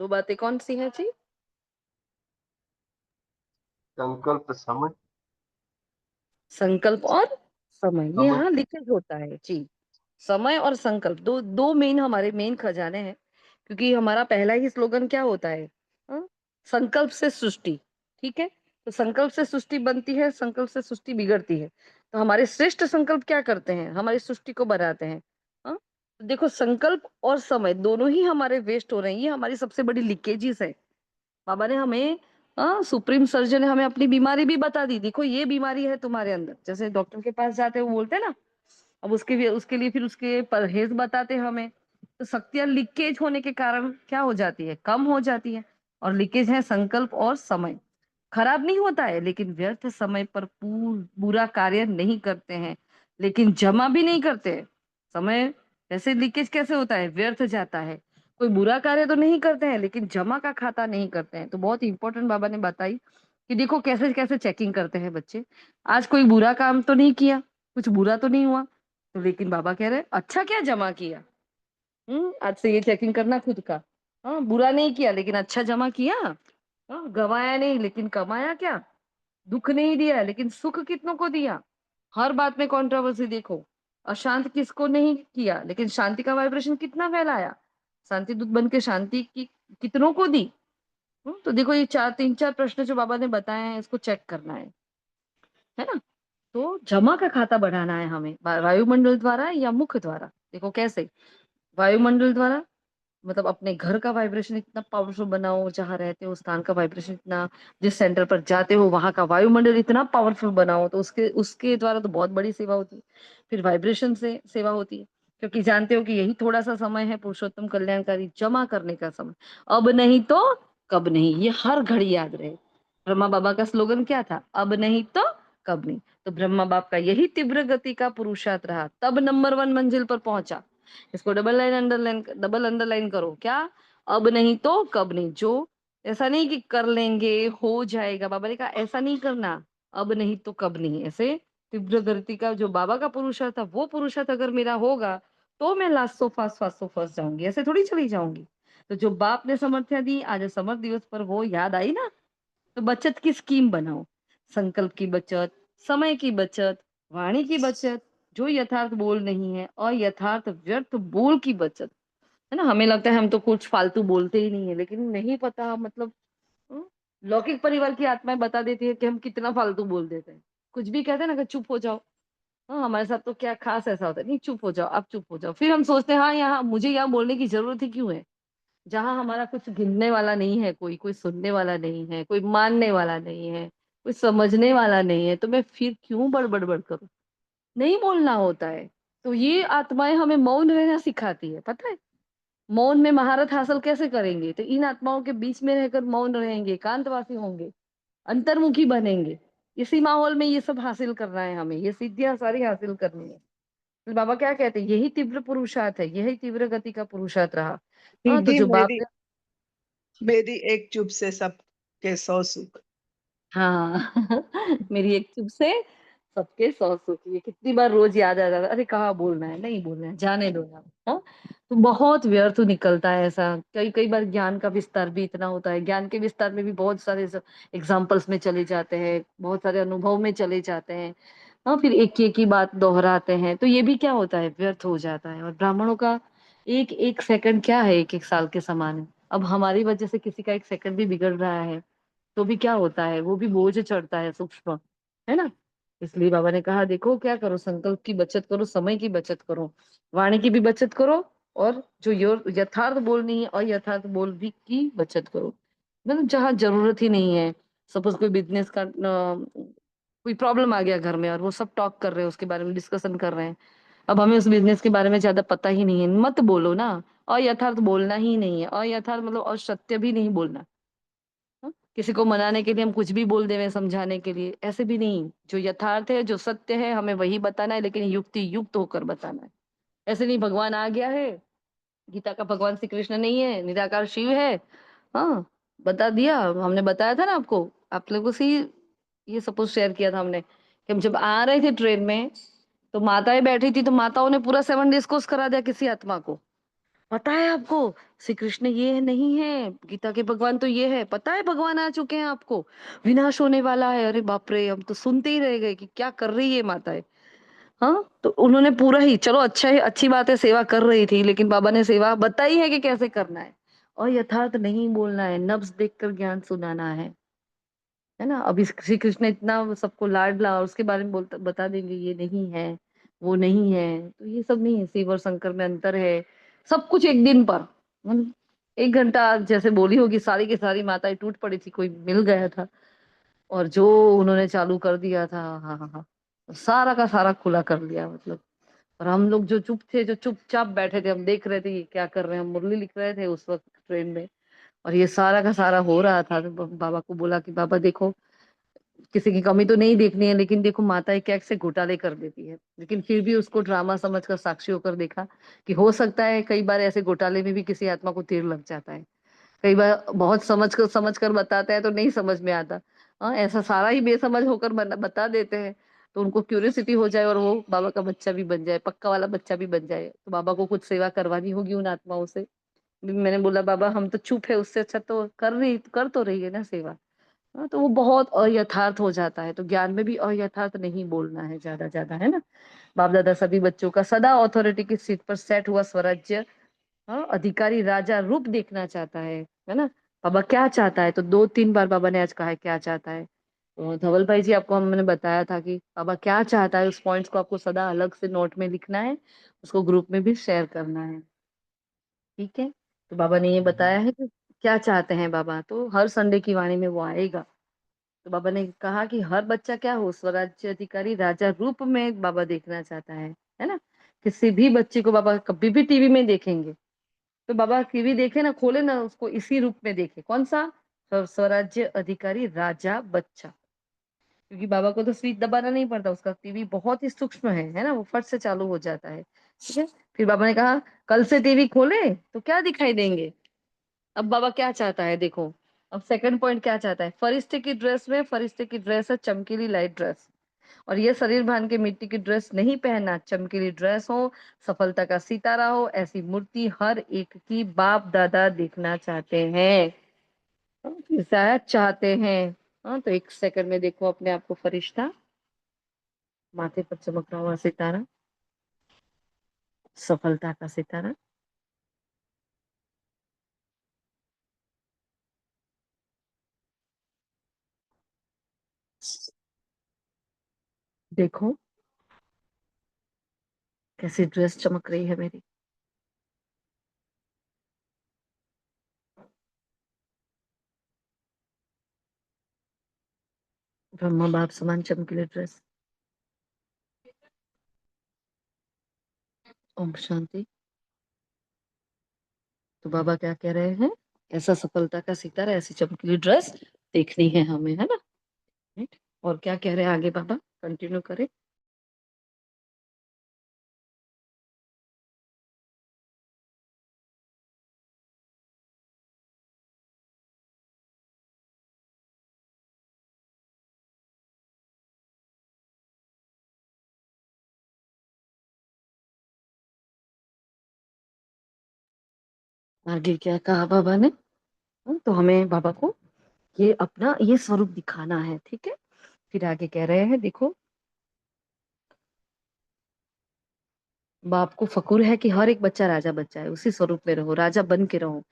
Speaker 1: दो बातें कौन सी है जी।
Speaker 6: संकल्प समय।
Speaker 1: संकल्प और समय, ये
Speaker 6: समय।
Speaker 1: हाँ लीकेज होता है जी। समय और संकल्प, दो दो मेन हमारे मेन खजाने हैं। क्योंकि हमारा पहला ही स्लोगन क्या होता है, हाँ? संकल्प से सृष्टि। ठीक है। तो संकल्प से सृष्टि बनती है, संकल्प से सृष्टि बिगड़ती है। तो हमारे श्रेष्ठ संकल्प क्या करते हैं, हमारी सृष्टि को बनाते हैं। हाँ, तो देखो संकल्प और समय दोनों ही हमारे वेस्ट हो रहे हैं, ये हमारी सबसे बड़ी लीकेजेस है। बाबा ने हमें सुप्रीम सर्जन ने हमें अपनी बीमारी भी बता दी, देखो ये बीमारी है तुम्हारे अंदर। जैसे डॉक्टर के पास जाते हैं वो बोलते हैं ना, अब उसके लिए फिर उसके परहेज बताते हैं हमें। तो शक्तियां लीकेज होने के कारण क्या हो जाती है, कम हो जाती है। और लीकेज है संकल्प और समय। खराब नहीं होता है, लेकिन व्यर्थ समय पर बुरा कार्य नहीं करते हैं, लेकिन जमा भी नहीं करते हैं। समय ऐसे लीकेज कैसे होता है, व्यर्थ जाता है। कोई बुरा कार्य तो नहीं करते हैं, लेकिन जमा का खाता नहीं करते हैं। तो बहुत इंपॉर्टेंट बाबा ने बताई कि देखो कैसे कैसे चेकिंग करते हैं बच्चे। आज कोई बुरा काम तो नहीं किया, कुछ बुरा तो नहीं हुआ, तो लेकिन बाबा कह रहे अच्छा क्या जमा किया। आज से ये चेकिंग करना खुद का। हाँ, बुरा नहीं किया लेकिन अच्छा जमा किया। हाँ, गवाया नहीं लेकिन कमाया क्या। दुख नहीं दिया लेकिन सुख कितनों को दिया। हर बात में कंट्रोवर्सी देखो। अशांत किसको नहीं किया, लेकिन शांति का वाइब्रेशन कितना फैलाया। शांति दूत बन के शांति की कितनों को दी। तो देखो ये तीन चार प्रश्न जो बाबा ने बताए हैं, इसको चेक करना है ना। तो जमा का खाता बढ़ाना है हमें, वायुमंडल द्वारा या मुख द्वारा। देखो कैसे, वायुमंडल द्वारा मतलब अपने घर का वाइब्रेशन इतना पावरफुल बनाओ, जहां रहते हो उस स्थान का वाइब्रेशन इतना, जिस सेंटर पर जाते हो वहां का वायुमंडल इतना पावरफुल बनाओ, तो उसके उसके द्वारा तो बहुत बड़ी सेवा होती है। फिर वाइब्रेशन से सेवा होती है, क्योंकि जानते हो कि यही थोड़ा सा समय है पुरुषोत्तम कल्याणकारी जमा करने का समय। अब नहीं तो कब नहीं, ये हर घड़ी याद रहे। ब्रह्मा बाबा का स्लोगन क्या था, अब नहीं तो कब नहीं। तो ब्रह्मा बाप का यही तीव्र गति का पुरुषार्थ रहा, तब नंबर 1 मंजिल पर पहुंचा। इसको डबल अंडरलाइन करो क्या, अब नहीं तो कब नहीं। जो ऐसा नहीं कि कर लेंगे हो जाएगा, बाबा ने कहा ऐसा नहीं करना, अब नहीं तो कब नहीं। ऐसे तीव्र गति का जो बाबा का पुरुषार्थ था, वो पुरुषार्थ अगर मेरा होगा तो मैं लास्ट सो फर्स्ट जाऊंगी, ऐसे थोड़ी चली जाऊंगी। तो जो बाप ने समर्थ्या दी, आज समर्थ दिवस पर वो याद आई ना। तो बचत की स्कीम बनाओ, संकल्प की बचत, समय की बचत, वाणी की बचत, जो यथार्थ बोल नहीं है, और यथार्थ व्यर्थ बोल की बचत। है ना, हमें लगता है हम तो कुछ फालतू बोलते ही नहीं है, लेकिन नहीं पता मतलब हम्म, लौकिक परिवार की आत्माएं बता देती है कि हम कितना फालतू बोल देते हैं। कुछ भी कहते हैं ना कि चुप हो जाओ। हाँ, हमारे साथ तो क्या खास ऐसा होता है, नहीं चुप हो जाओ, आप चुप हो जाओ। फिर हम सोचते हैं हाँ यहाँ मुझे यहाँ बोलने की जरूरत ही क्यों है, जहां हमारा कुछ गिनने वाला नहीं है, कोई कोई सुनने वाला नहीं है, कोई मानने वाला नहीं है, कोई समझने वाला नहीं है, तो मैं फिर क्यों बड़बड़ करूं। नहीं बोलना होता है। तो ये आत्माएं हमें मौन रहना सिखाती है, पता है। मौन में महारत हासिल कैसे करेंगे, तो इन आत्माओं के बीच में रहकर मौन रहेंगे, एकांतवासी होंगे, अंतर्मुखी बनेंगे। इसी माहौल में ये सब हासिल करना है हमें, ये सिद्धियां सारी हासिल करनी है। तो बाबा क्या कहते हैं, यही तीव्र पुरुषार्थ है, यही तीव्र गति का पुरुषार्थ रहा। हाँ, तो
Speaker 2: दीदी
Speaker 1: जो बाप
Speaker 2: मेरी
Speaker 1: ने
Speaker 2: मेरी एक चुप से सबके 100 सुख।
Speaker 1: हाँ मेरी एक चुप से सबके 100 सुख, ये कितनी बार रोज याद आ जाता है, अरे कहाँ बोलना है, नहीं बोलना है, जाने दो यार। हाँ, तो बहुत व्यर्थ निकलता है ऐसा। कई कई बार ज्ञान का विस्तार भी इतना होता है, ज्ञान के विस्तार में भी बहुत सारे एग्जाम्पल्स में चले जाते हैं, बहुत सारे अनुभव में चले जाते हैं। हाँ, फिर एक ही बात दोहराते हैं, तो ये भी क्या होता है, व्यर्थ हो जाता है। और ब्राह्मणों का एक एक सेकंड क्या है, एक एक साल के समान है। अब हमारी वजह से किसी का एक सेकंड भी बिगड़ रहा है तो भी क्या होता है, वो भी बोझ चढ़ता है सूक्ष्म, है ना। इसलिए बाबा ने कहा देखो क्या करो, संकल्प की बचत करो, समय की बचत करो, वाणी की भी बचत करो, और जो यथार्थ बोलनी है और यथार्थ बोल भी की बचत करो। मतलब जहाँ जरूरत ही नहीं है, सपोज कोई बिजनेस का कोई प्रॉब्लम आ गया घर में, और वो सब टॉक कर रहे हैं, उसके बारे में डिस्कशन कर रहे हैं। अब हमें उस बिजनेस के बारे में ज्यादा पता ही नहीं है, मत बोलो ना। और यथार्थ बोलना ही नहीं है, और यथार्थ मतलब और सत्य भी नहीं बोलना। हाँ? किसी को मनाने के लिए हम कुछ भी बोल देवे, समझाने के लिए, ऐसे भी नहीं। जो यथार्थ है, जो सत्य है, हमें वही बताना है, लेकिन युक्ति युक्त होकर बताना है। ऐसे नहीं भगवान आ गया है, गीता का भगवान श्री कृष्ण नहीं है, निराकार शिव है। हाँ, बता दिया, हमने बताया था ना आपको, आप लोगों से ही ये सपोज शेयर किया था हमने, कि हम जब आ रहे थे ट्रेन में, तो माताएं बैठी थी, तो माताओं ने पूरा 7 डेज कोर्स करा दिया किसी आत्मा को। पता है आपको, श्री कृष्ण ये नहीं है, गीता के भगवान तो ये है, पता है भगवान आ चुके हैं, आपको विनाश होने वाला है। अरे बाप रे, हम तो सुनते ही रह गए कि क्या कर रही है माताएं। हाँ, तो उन्होंने पूरा ही, चलो अच्छा है, अच्छी बात है, सेवा कर रही थी, लेकिन बाबा ने सेवा बताई है कि कैसे करना है। और यथार्थ नहीं बोलना है, नब्ज देखकर ज्ञान सुनाना है। है ना। अभी श्री कृष्ण इतना सबको लाडला और उसके बारे में बोलता बता देंगे ये नहीं है, वो नहीं है, तो ये सब नहीं है। शिव और शंकर में अंतर है, सब कुछ एक दिन पर। 1 घंटा जैसे बोली होगी, सारी की सारी माताएं टूट पड़ी थी, कोई मिल गया था और जो उन्होंने चालू कर दिया था, हाँ हाँ हाँ, सारा का सारा खुला कर लिया मतलब। और हम लोग जो चुप थे, जो चुपचाप बैठे थे, हम देख रहे थे ये क्या कर रहे हैं, हम मुरली लिख रहे थे उस वक्त ट्रेन में, और ये सारा का सारा हो रहा था। तो बाबा को बोला कि बाबा देखो, किसी की कमी तो नहीं देखनी है, लेकिन देखो माता एक एक से घोटाले कर देती है, लेकिन फिर भी उसको ड्रामा समझकर साक्षी होकर देखा कि हो सकता है कई बार ऐसे घोटाले में भी किसी आत्मा को तीर लग जाता है। कई बार बहुत समझ कर बताता है तो नहीं समझ में आता। हाँ, ऐसा सारा ही बेसमझ होकर बता देते हैं, तो उनको क्यूरियोसिटी हो जाए और वो बाबा का बच्चा भी बन जाए, पक्का वाला बच्चा भी बन जाए। तो बाबा को कुछ सेवा करवानी होगी उन आत्माओं से। मैंने बोला बाबा हम तो चुप है, उससे अच्छा तो कर तो रही है ना सेवा। हाँ, तो वो बहुत अयथार्थ हो जाता है। तो ज्ञान में भी अयथार्थ नहीं बोलना है ज्यादा ज्यादा, है ना। बाप दादा सभी बच्चों का सदा अथॉरिटी की सीट पर सेट हुआ स्वराज्य, हाँ, अधिकारी राजा रूप देखना चाहता है ना। बाबा क्या चाहता है, तो 2-3 बार बाबा ने आज कहा है क्या चाहता है। तो धवल भाई जी आपको हमने बताया था कि बाबा क्या चाहता है, उस पॉइंट्स को आपको सदा अलग से नोट में लिखना है, उसको ग्रुप में भी शेयर करना है। ठीक है। तो बाबा ने ये बताया है कि क्या चाहते हैं बाबा, तो हर संडे की वाणी में वो आएगा। तो बाबा ने कहा कि हर बच्चा क्या हो, स्वराज्य अधिकारी राजा रूप में बाबा देखना चाहता है ना। किसी भी बच्चे को बाबा कभी भी टीवी में देखेंगे, तो बाबा टीवी देखे ना, खोले ना, उसको इसी रूप में देखे। कौन सा? स्वराज्य अधिकारी राजा बच्चा। क्योंकि बाबा को तो स्विच दबाना नहीं पड़ता, उसका टीवी बहुत ही सूक्ष्म है ना, वो फट से चालू हो जाता है। ठीक है। फिर बाबा ने कहा कल से टीवी खोले तो क्या दिखाई देंगे। अब बाबा क्या चाहता है देखो, अब सेकंड पॉइंट क्या चाहता है, फरिश्ते की ड्रेस में, फरिश्ते की ड्रेस है चमकीली लाइट ड्रेस, और ये शरीर भान के मिट्टी की ड्रेस नहीं पहनना, चमकीली ड्रेस हो, सफलता का सितारा हो, ऐसी मूर्ति हर एक की बाप दादा देखना चाहते हैं। फिर शायद चाहते हैं। हाँ, तो 1 सेकंड में देखो अपने आप को, फरिश्ता, माथे पर चमक रहा हुआ सितारा, सफलता का सितारा। देखो कैसी ड्रेस चमक रही है मेरी। ब्रह्मा बाप समान चमकीली ड्रेस। ओम शांति। तो बाबा क्या कह रहे हैं, ऐसा सफलता का सितारा, ऐसी चमकीली ड्रेस देखनी है हमें, है ना। राइट। और क्या कह रहे हैं आगे बाबा, कंटिन्यू करें। आगे क्या कहा बाबा ने। तो हमें बाबा को ये अपना ये स्वरूप दिखाना है। ठीक है। फिर आगे कह रहे हैं देखो, बाप को फकुर है कि हर एक बच्चा राजा बच्चा है, उसी स्वरूप में रहो, राजा बन के रहो।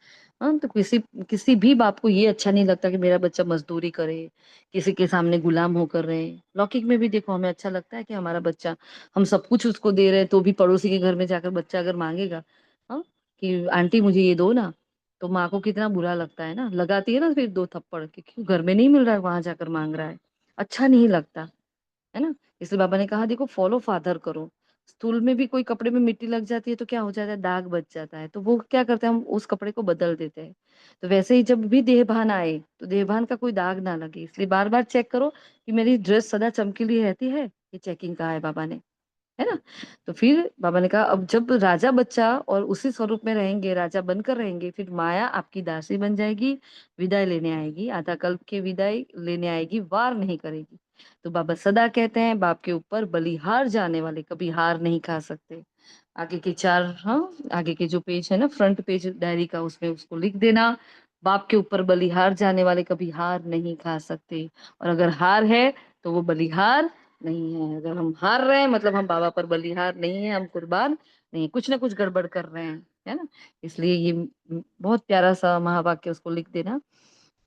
Speaker 1: हाँ, तो किसी किसी भी बाप को ये अच्छा नहीं लगता कि मेरा बच्चा मजदूरी करे, किसी के सामने गुलाम होकर रहे। लौकिक में भी देखो हमें अच्छा लगता है कि हमारा बच्चा, हम सब कुछ उसको दे रहे हैं, तो भी पड़ोसी के घर में जाकर बच्चा अगर मांगेगा, हाँ, कि आंटी मुझे ये दो ना, तो माँ को कितना बुरा लगता है ना, लगाती है ना फिर 2 थप्पड़ कि क्यों घर में नहीं मिल रहा है, वहां जाकर मांग रहा है। अच्छा नहीं लगता, है ना। इसलिए बाबा ने कहा देखो फॉलो फादर करो। स्टूल में भी कोई कपड़े में मिट्टी लग जाती है तो क्या हो जाता है, दाग बच जाता है, तो वो क्या करते हैं, हम उस कपड़े को बदल देते हैं। तो वैसे ही जब भी देहभान आए तो देहभान का कोई दाग ना लगे, इसलिए बार बार चेक करो कि मेरी ड्रेस सदा चमकीली रहती है। ये चेकिंग कहा है बाबा ने, है ना। तो फिर बाबा ने कहा अब जब राजा बच्चा और उसी स्वरूप में रहेंगे, राजा बनकर रहेंगे, फिर माया आपकी दासी बन जाएगी, विदाई लेने आएगी, आधा कल्प के विदाई लेने आएगी, वार नहीं करेगी। तो बाबा सदा कहते हैं बाप के ऊपर बलिहार जाने वाले कभी हार नहीं खा सकते। आगे के 4, हाँ, आगे के जो पेज है ना, फ्रंट पेज डायरी का, उसमें उसको लिख देना, बाप के ऊपर बलिहार जाने वाले कभी हार नहीं खा सकते। और अगर हार है तो वो बलिहार नहीं है। अगर हम हार रहे हैं मतलब हम बाबा पर बलिहार नहीं है, हम कुर्बान नहीं, कुछ ना कुछ गड़बड़ कर रहे हैं, है ना। इसलिए ये बहुत प्यारा सा महावाक्य उसको लिख देना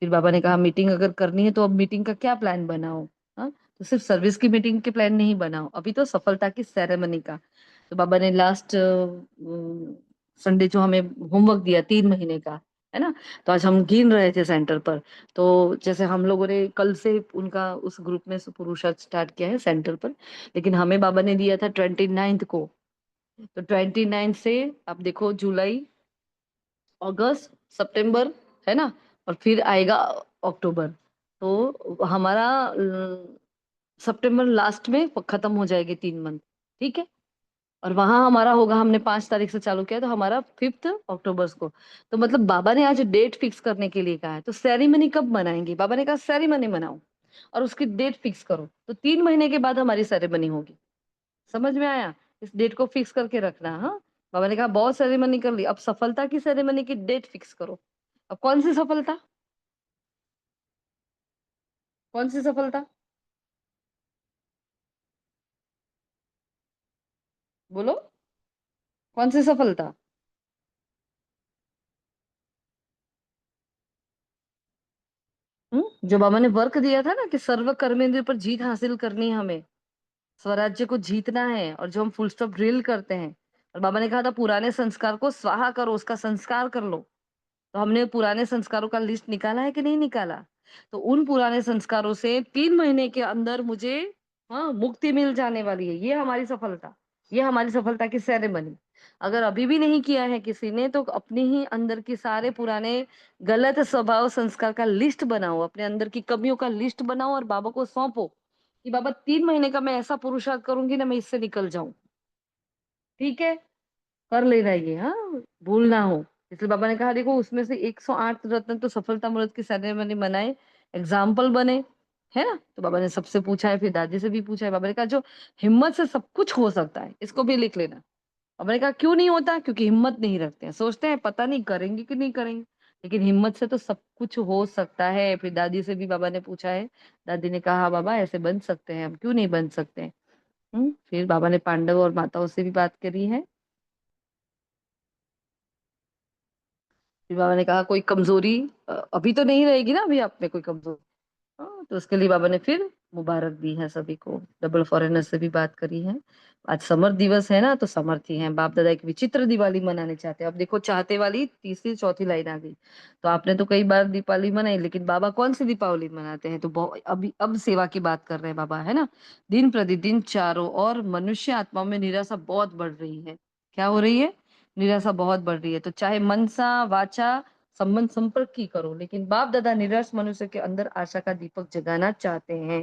Speaker 1: फिर बाबा ने कहा मीटिंग अगर करनी है तो अब मीटिंग का क्या प्लान बनाओ। हाँ, तो सिर्फ सर्विस की मीटिंग के प्लान नहीं बनाओ, अभी तो सफलता की सेरेमनी का। तो बाबा ने लास्ट संडे जो हमें होमवर्क दिया 3 महीने का, है ना, तो आज हम गिन रहे थे सेंटर पर। तो जैसे हम लोगों ने कल से उनका उस ग्रुप में पुरुषार्थ स्टार्ट किया है सेंटर पर, लेकिन हमें बाबा ने दिया था 29 को। तो 29 से आप देखो जुलाई, अगस्त, सितंबर, है ना, और फिर आएगा अक्टूबर। तो हमारा सितंबर लास्ट में खत्म हो जाएगी 3 मंथ, ठीक है। और वहां हमारा होगा, हमने 5 तारीख से चालू किया तो हमारा 5 अक्टूबर को। तो मतलब बाबा ने आज डेट फिक्स करने के लिए कहा है। तो सेरेमनी कब मनाएंगे, बाबा ने कहा सेरेमनी मनाओ और उसकी डेट फिक्स करो। तो 3 महीने के बाद हमारी सेरेमनी होगी। समझ में आया? इस डेट को फिक्स करके रखना। हाँ, बाबा ने कहा बहुत सेरेमनी कर ली, अब सफलता की सेरेमनी की डेट फिक्स करो। अब कौन सी सफलता, कौन सी सफलता, बोलो, कौन सी सफलता? जो बाबा ने वर्क दिया था ना कि सर्व कर्मेंद्र पर जीत हासिल करनी है हमें, स्वराज्य को जीतना है, और जो हम फुल स्टॉप ड्रिल करते हैं। और बाबा ने कहा था पुराने संस्कार को स्वाहा करो, उसका संस्कार कर लो। तो हमने पुराने संस्कारों का लिस्ट निकाला है कि नहीं निकाला? तो उन पुराने संस्कारों से 3 महीने के अंदर मुझे, हाँ, मुक्ति मिल जाने वाली है। ये हमारी सफलता, ये हमारी सफलता की सेरेमनी। अगर अभी भी नहीं किया है किसी ने, तो अपने ही अंदर की सारे पुराने गलत स्वभाव संस्कार का लिस्ट बनाओ, अपने अंदर की कमियों का लिस्ट बनाओ और बाबा को सौंपो कि बाबा 3 महीने का मैं ऐसा पुरुषार्थ करूंगी ना, मैं इससे निकल जाऊं। ठीक है, कर लेना ये, हाँ, भूल ना हो। इसलिए बाबा ने कहा देखो उसमें से 108 रत्न तो सफलता मुहूर्त की सेरेमनी मनाए, एग्जाम्पल बने, है ना। तो बाबा ने सबसे पूछा है, फिर दादी से भी पूछा है। बाबा ने कहा जो हिम्मत से सब कुछ हो सकता है, इसको भी लिख लेना। बाबा ने कहा क्यों नहीं होता, क्योंकि हिम्मत नहीं रखते हैं, सोचते हैं पता नहीं करेंगे कि नहीं करेंगे, लेकिन हिम्मत से तो सब कुछ हो सकता है। फिर दादी से भी बाबा ने पूछा है। दादी ने कहा बाबा ऐसे बन सकते हैं हम, क्यों नहीं बन सकते हैं। फिर बाबा ने पांडव और माताओं से भी बात करी है। फिर बाबा ने कहा कोई कमजोरी अभी तो नहीं रहेगी ना, अभी आप में कोई कमजोरी। हाँ, तो उसके लिए बाबा ने फिर मुबारक दी है सभी को। डबल फॉरेनर से भी बात करी है। आज समर दिवस है ना, तो समर्थी हैं, बाप दादा एक विचित्र दिवाली मनाने चाहते हैं। अब देखो चाहते वाली तीसरी चौथी लाइन आ गई। तो आपने तो कई बार दीपावली मनाई, लेकिन बाबा कौन सी दीपावली मनाते हैं? तो अभी अब सेवा की बात कर रहे हैं बाबा, है ना। दिन प्रतिदिन चारों और मनुष्य आत्माओं में निराशा बहुत बढ़ रही है। क्या हो रही है? निराशा बहुत बढ़ रही है। तो चाहे मन सा वाचा संबंध संपर्क की करो, लेकिन बाप दादा निराश मनुष्य के अंदर आशा का दीपक जगाना चाहते हैं।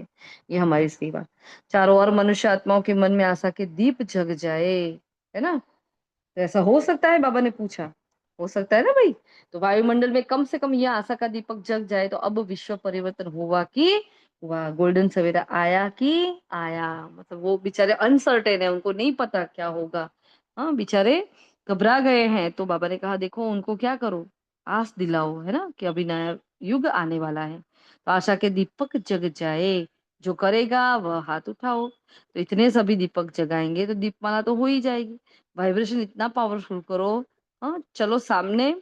Speaker 1: ये हमारी सेवा। चारों ओर मनुष्य आत्माओं के मन में आशा के दीप जग जाए, है ना। तो ऐसा हो सकता है, बाबा ने पूछा, हो सकता है ना भाई। तो वायुमंडल में कम से कम यह आशा का दीपक जग जाए, तो अब विश्व परिवर्तन हुआ कि हुआ, गोल्डन सवेरा आया कि आया। मतलब वो बेचारे अनसर्टेन है, उनको नहीं पता क्या होगा। हाँ, बेचारे घबरा गए हैं। तो बाबा ने कहा देखो उनको क्या करो, आस दिलाओ, है ना, कि अभी नया युग आने वाला है। तो आशा के दीपक जग जाए, जो करेगा वह हाथ उठाओ। तो इतने सभी दीपक जगाएंगे तो दीपमाला तो हो ही जाएगी। वाइब्रेशन इतना पावरफुल करो। हाँ, चलो सामने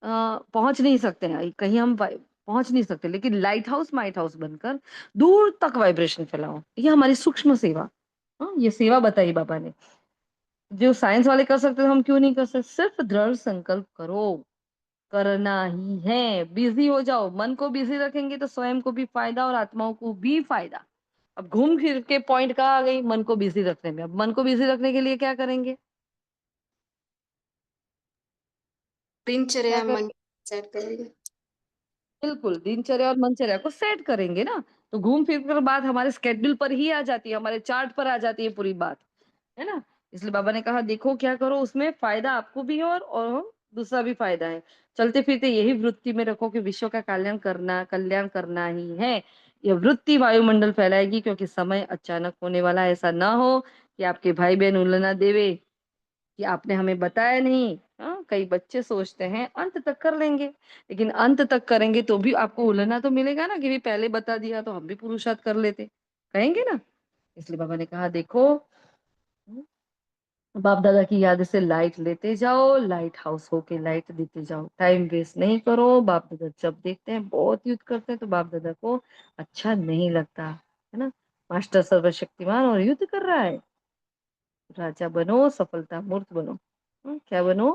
Speaker 1: पहुंच नहीं सकते हैं कहीं, हम पहुंच नहीं सकते, लेकिन लाइट हाउस माइट हाउस बनकर दूर तक वाइब्रेशन फैलाओ। ये हमारी सूक्ष्म सेवा। हाँ, ये सेवा बताई बाबा ने। जो साइंस वाले कर सकते हैं, हम क्यों नहीं कर सकते? सिर्फ दृढ़ संकल्प करो, करना ही है। बिजी हो जाओ, मन को बिजी रखेंगे तो स्वयं को भी फायदा और आत्माओं को भी फायदा। अब घूम फिर के पॉइंट कहाँ आ गई? मन को बिजी रखने में। अब मन को बिजी रखने के लिए क्या करेंगे? क्या
Speaker 7: दिनचर्या
Speaker 1: करें?
Speaker 7: मन सेट करेंगे।
Speaker 1: बिल्कुल, दिनचर्या और मनचर्या को सेट करेंगे ना, तो घूम फिर कर बात हमारे स्केड्यूल पर ही आ जाती है, हमारे चार्ट पर आ जाती है पूरी बात, है ना। इसलिए बाबा ने कहा देखो क्या करो, उसमें फायदा आपको भी है और दूसरा भी फायदा है। चलते फिरते यही वृत्ति में रखो कि विश्व का कल्याण करना ही है। यह वृत्ति वायुमंडल फैलाएगी, क्योंकि समय अचानक होने वाला है। ऐसा ना हो कि आपके भाई बहन उलना देवे कि आपने हमें बताया नहीं। हाँ, कई बच्चे सोचते हैं अंत तक कर लेंगे, लेकिन अंत तक करेंगे तो भी आपको उलझना तो मिलेगा ना, कि भी पहले बता दिया तो हम भी पुरुषार्थ कर लेते, कहेंगे ना। इसलिए बाबा ने कहा देखो, बाप दादा की याद से लाइट लेते जाओ, लाइट हाउस होके लाइट देते जाओ, टाइम वेस्ट नहीं करो। बाप दादा जब देखते हैं बहुत युद्ध करते हैं तो बाप दादा को अच्छा नहीं लगता है ना। मास्टर सर्वशक्तिमान और युद्ध कर रहा है। राजा बनो, सफलता मूर्त बनो। क्या बनो?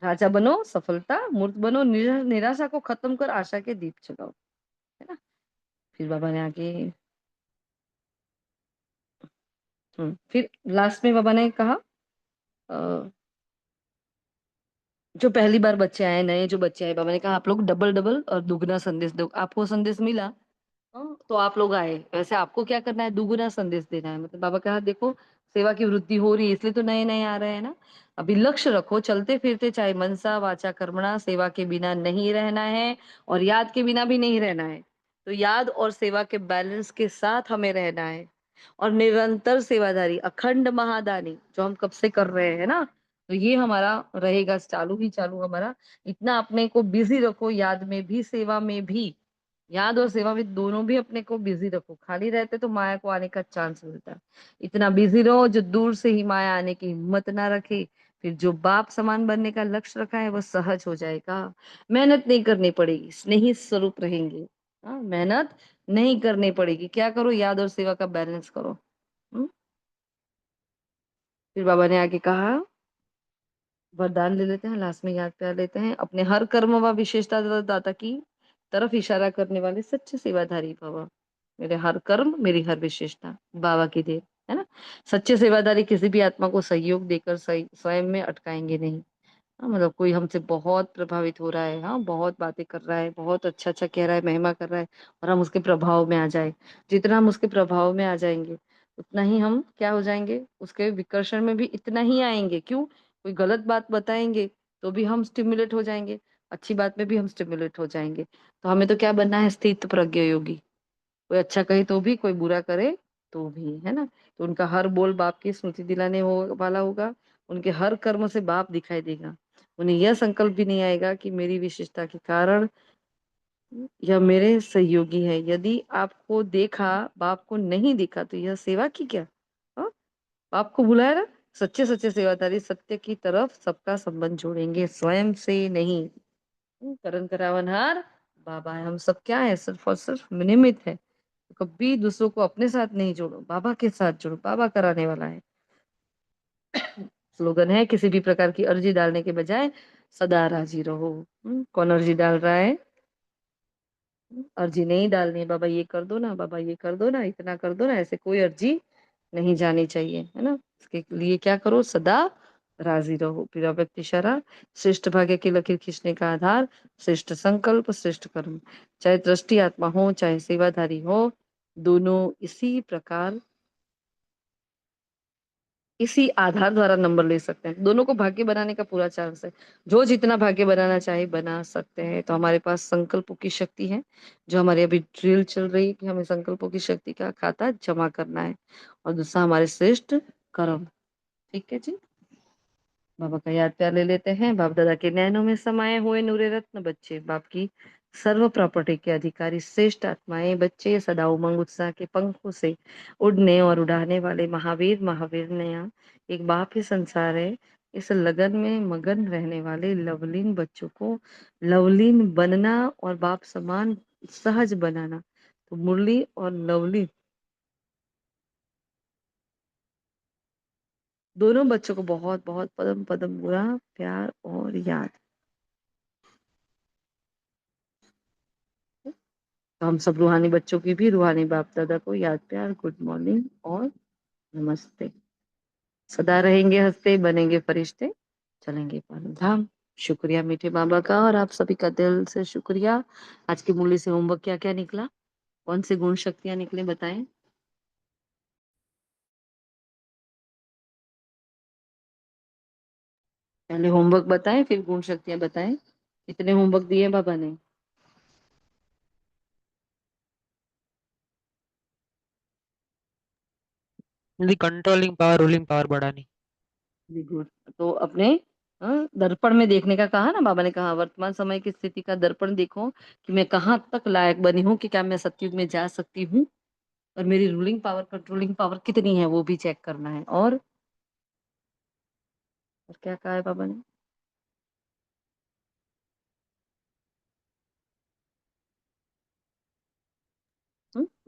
Speaker 1: राजा बनो, सफलता मूर्त बनो, निराशा को खत्म कर आशा के दीप जगाओ, है ना। फिर बाबा ने आगे फिर लास्ट में बाबा ने कहा जो पहली बार बच्चे आए, नए जो बच्चे आए, बाबा ने कहा आप लोग डबल डबल और दुगना संदेश दो। आपको संदेश मिला, तो आप लोग आए, वैसे आपको क्या करना है, दुगुना संदेश देना है। मतलब बाबा कहा देखो सेवा की वृद्धि हो रही है इसलिए तो नए नए आ रहे हैं ना। अभी लक्ष्य रखो, चलते फिरते चाहे मनसा वाचा कर्मणा, सेवा के बिना नहीं रहना है और याद के बिना भी नहीं रहना है। तो याद और सेवा के बैलेंस के साथ हमें रहना है। और निरंतर सेवादारी, अखंड महादानी जो हम कब से कर रहे हैं ना, तो ये हमारा रहेगा चालू ही चालू हमारा। इतना अपने को बिजी रखो, याद में भी सेवा में भी, याद और सेवा में दोनों भी अपने को बिजी रखो। खाली रहते तो माया को आने का चांस मिलता है। इतना बिजी रहो जो दूर से ही माया आने की हिम्मत ना रखे। फिर जो बाप समान बनने का लक्ष्य रखा है वो सहज हो जाएगा। मेहनत नहीं करनी पड़ेगी, स्नेही स्वरूप रहेंगे। हाँ, मेहनत नहीं करनी पड़ेगी। क्या करो, याद और सेवा का बैलेंस करो। हम्म? फिर बाबा ने आगे कहा, वरदान ले लेते हैं, लास्ट में याद प्यार लेते हैं। अपने हर कर्म व विशेषता तथा दाता की तरफ इशारा करने वाले सच्चे सेवाधारी भव। मेरे हर कर्म, मेरी हर विशेषता बाबा की देर, है ना। सच्चे सेवादारी किसी भी आत्मा को सहयोग देकर स्वयं में अटकाएंगे नहीं। हाँ, मतलब कोई हमसे बहुत प्रभावित हो रहा है, हाँ बहुत बातें कर रहा है, बहुत अच्छा अच्छा कह रहा है, महिमा कर रहा है, और हम उसके प्रभाव में आ जाए। जितना हम उसके प्रभाव में आ जाएंगे उतना ही हम क्या हो जाएंगे, उसके विकर्षण में भी इतना ही आएंगे। क्यों? कोई गलत बात बताएंगे तो भी हम स्टिमुलेट हो जाएंगे, अच्छी बात में भी हम स्टिमुलेट हो जाएंगे। तो हमें तो क्या बनना है, स्थित प्रज्ञ योगी। कोई अच्छा कहे तो भी, कोई बुरा करे तो भी, है ना। तो उनका हर बोल बाप की स्मृति दिलाने वाला होगा। उनके हर कर्म से बाप दिखाई देगा। उन्हें यह संकल्प भी नहीं आएगा कि मेरी विशेषता के कारण यह मेरे सहयोगी है। यदि आपको देखा, बाप को नहीं देखा, तो यह सेवा की क्या। हाँ? बाप को बुलाया ना, सच्चे सच्चे सेवादारी सत्य की तरफ सबका संबंध जोड़ेंगे, स्वयं से नहीं। करण करावनहार बाबा है, हम सब क्या है, सिर्फ और सिर्फ निमित्त है। तो कभी दूसरों को अपने साथ नहीं जोड़ो, बाबा के साथ जोड़ो, बाबा कराने वाला है। स्लोगन है, किसी भी प्रकार की अर्जी डालने के बजाय सदा राजी रहो। कौन अर्जी डाल रहा है? अर्जी नहीं डालनी है, बाबा ये कर दो ना, बाबा ये कर दो ना, इतना कर दो ना, ऐसे कोई अर्जी नहीं जानी चाहिए, है ना। इसके लिए क्या करो, सदा राजी रहो। फिर अव्यक्त इशारा, श्रेष्ठ भाग्य की लकीर खींचने का आधार श्रेष्ठ संकल्प, श्रेष्ठ कर्म। चाहे दृष्टि आत्मा हो, चाहे सेवाधारी हो, दोनों इसी आधार द्वारा नंबर ले सकते हैं। दोनों को भाग्य बनाने का पूरा चांस है। जो जितना भाग्य बनाना चाहे बना सकते हैं। तो हमारे पास संकल्पों की शक्ति है, जो हमारी अभी ड्रिल चल रही है कि हमें संकल्पों की शक्ति का खाता जमा करना है। और दूसरा हमारे श्रेष्ठ कर्म। ठीक है जी, बाबा का याद प्यार ले लेते हैं। बाप दादा के नैनों में समाये हुए नूरे रत्न बच्चे, बाप की सर्व प्रॉपर्टी के अधिकारी श्रेष्ठ आत्माएं, बच्चे सदा उमंग उत्साह के पंखों से उड़ने और उड़ाने वाले महावीर महावीर नया एक बाप ही संसार है। इस लगन में मगन रहने वाले लवलीन बच्चों को लवलीन बनना और बाप समान सहज बनाना। तो मुरली और लवलीन दोनों बच्चों को बहुत बहुत पदम पदम बुरा प्यार और याद। तो हम सब रूहानी बच्चों की भी रूहानी बाप दादा को याद प्यार, गुड मॉर्निंग और नमस्ते। सदा रहेंगे हंसते, बनेंगे फरिश्ते, चलेंगे परम धाम। शुक्रिया मीठे बाबा का, और आप सभी का दिल से शुक्रिया। आज की मूली से होमवर्क क्या क्या निकला, कौन सी गुण शक्तियां निकले, बताएं। पहले होमवर्क बताएं, फिर गुण शक्तियां बताएं। कितने होमवर्क दिए बाबा ने?
Speaker 9: कंट्रोलिंग पावर, रूलिंग पावर बढ़ानी।
Speaker 1: Very good. तो अपने दर्पण में देखने का कहा ना बाबा ने, कहा वर्तमान समय की स्थिति का दर्पण देखो कि मैं कहाँ तक लायक बनी हूँ, कि क्या मैं सतयुग में जा सकती हूँ। और मेरी रूलिंग पावर कंट्रोलिंग पावर कितनी है वो भी चेक करना है। और क्या कहा है बाबा ने?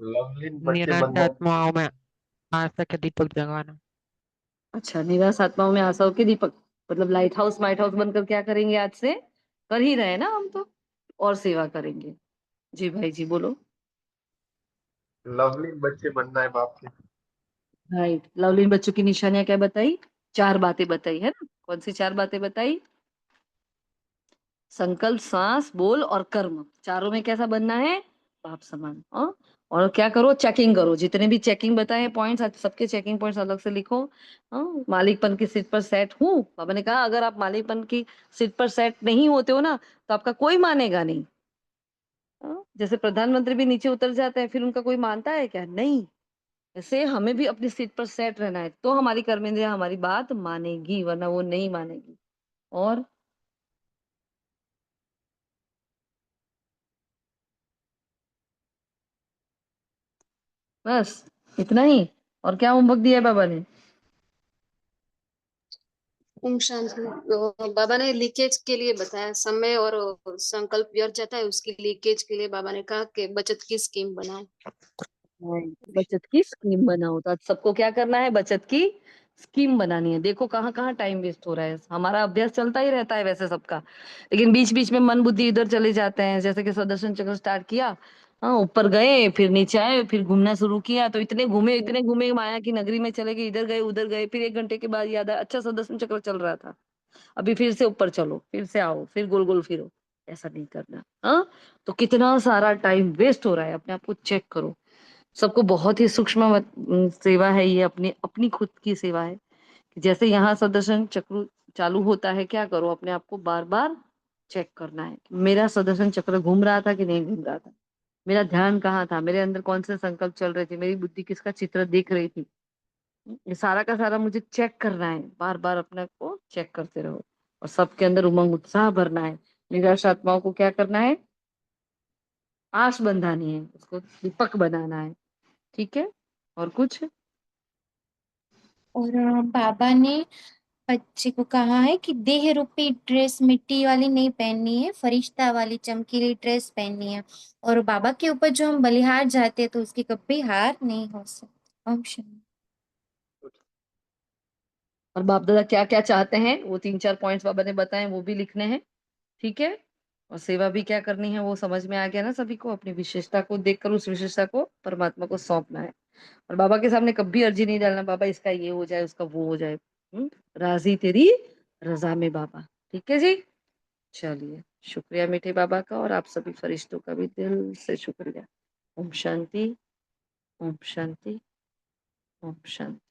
Speaker 6: लवलीन बच्चे
Speaker 9: निराश
Speaker 6: बनना है।
Speaker 9: आत्माओं में आशा के दीपक जगाना।
Speaker 1: अच्छा, निराश आत्माओं में आशाओं के दीपक, मतलब लाइट हाउस माइट हाउस बनकर क्या करेंगे? आज से कर ही रहे हैं ना हम तो, और सेवा करेंगे। जी भाई जी बोलो।
Speaker 6: लवलीन बच्चे बनना है बाप के।
Speaker 1: राइट, लवलीन बच्चों की निशानियां क्या बताई? 4 बातें बताई है ना। कौन सी 4 बातें बताई? संकल्प, सांस, बोल और कर्म, चारों में कैसा बनना है? बाप समान। और क्या करो? चेकिंग करो, जितने भी चेकिंग बताए पॉइंट्स, सबके चेकिंग पॉइंट्स अलग से लिखो। मालिकपन की सीट पर सेट हूँ, बाबा ने कहा अगर आप मालिकपन की सीट पर सेट नहीं होते हो ना तो आपका कोई मानेगा नहीं। जैसे प्रधानमंत्री भी नीचे उतर जाते हैं फिर उनका कोई मानता है क्या? नहीं। ऐसे हमें भी अपनी सीट पर सेट रहना है तो हमारी कर्मेंद्रिया हमारी बात मानेगी, वरना वो नहीं मानेगी। और बस इतना ही? और क्या होमवर्क दिया है बाबा ने?
Speaker 7: ओम शांति। बाबा ने लीकेज के लिए बताया, समय और संकल्प व्यर्थ जाता है, उसकी लीकेज के लिए बाबा ने कहा कि बचत की स्कीम बनाए।
Speaker 1: बचत की स्कीम बनाओ। तो आज सबको क्या करना है? बचत की स्कीम बनानी है। देखो कहाँ कहाँ टाइम वेस्ट हो रहा है। हमारा अभ्यास चलता ही रहता है वैसे सबका, लेकिन बीच बीच में मन बुद्धि इधर चले जाते हैं। जैसे कि सुदर्शन चक्र स्टार्ट किया, ऊपर गए फिर नीचे आए फिर घूमना शुरू किया, तो इतने घूमे माया की नगरी में चले गए, इधर गए उधर गए, फिर 1 घंटे के बाद याद आया अच्छा सुदर्शन चक्र चल रहा था, अभी फिर से ऊपर चलो, फिर से आओ, फिर गोल गोल फिरो। ऐसा नहीं करना। तो कितना सारा टाइम वेस्ट हो रहा है, अपने आप को चेक करो। सबको बहुत ही सूक्ष्म सेवा है ये, अपनी अपनी खुद की सेवा है। कि जैसे यहाँ सुदर्शन चक्र चालू होता है, क्या करो? अपने आप को बार बार चेक करना है, मेरा सुदर्शन चक्र घूम रहा था कि नहीं घूम रहा था, मेरा ध्यान कहाँ था, मेरे अंदर कौन से संकल्प चल रहे थे, मेरी बुद्धि किसका चित्र देख रही थी। ये सारा का सारा मुझे चेक करना है, बार बार अपने को चेक करते रहो। और सबके अंदर उमंग उत्साह भरना है। निराश आत्माओं को क्या करना है? आस बंधानी है, उसको दीपक बनाना है। ठीक है? और कुछ?
Speaker 8: और बाबा ने बच्चे को कहा है कि देह रूपी ड्रेस मिट्टी वाली नहीं पहननी है, फरिश्ता वाली चमकीली ड्रेस पहननी है। और बाबा के ऊपर जो हम बलिहार जाते हैं तो उसकी कभी हार नहीं हो सकती। ओम शांति।
Speaker 1: और बाप दादा क्या क्या चाहते हैं वो 3-4 पॉइंट्स बाबा ने बताए, वो भी लिखने हैं। ठीक है? और सेवा भी क्या करनी है वो समझ में आ गया ना सभी को। अपनी विशेषता को देखकर उस विशेषता को परमात्मा को सौंपना है। और बाबा के सामने कभी अर्जी नहीं डालना, बाबा इसका ये हो जाए उसका वो हो जाए। राजी तेरी रजा में बाबा। ठीक है जी? चलिए, शुक्रिया मीठे बाबा का, और आप सभी फरिश्तों का भी दिल से शुक्रिया। ओम शांति, ओम शांति, ओम शांति।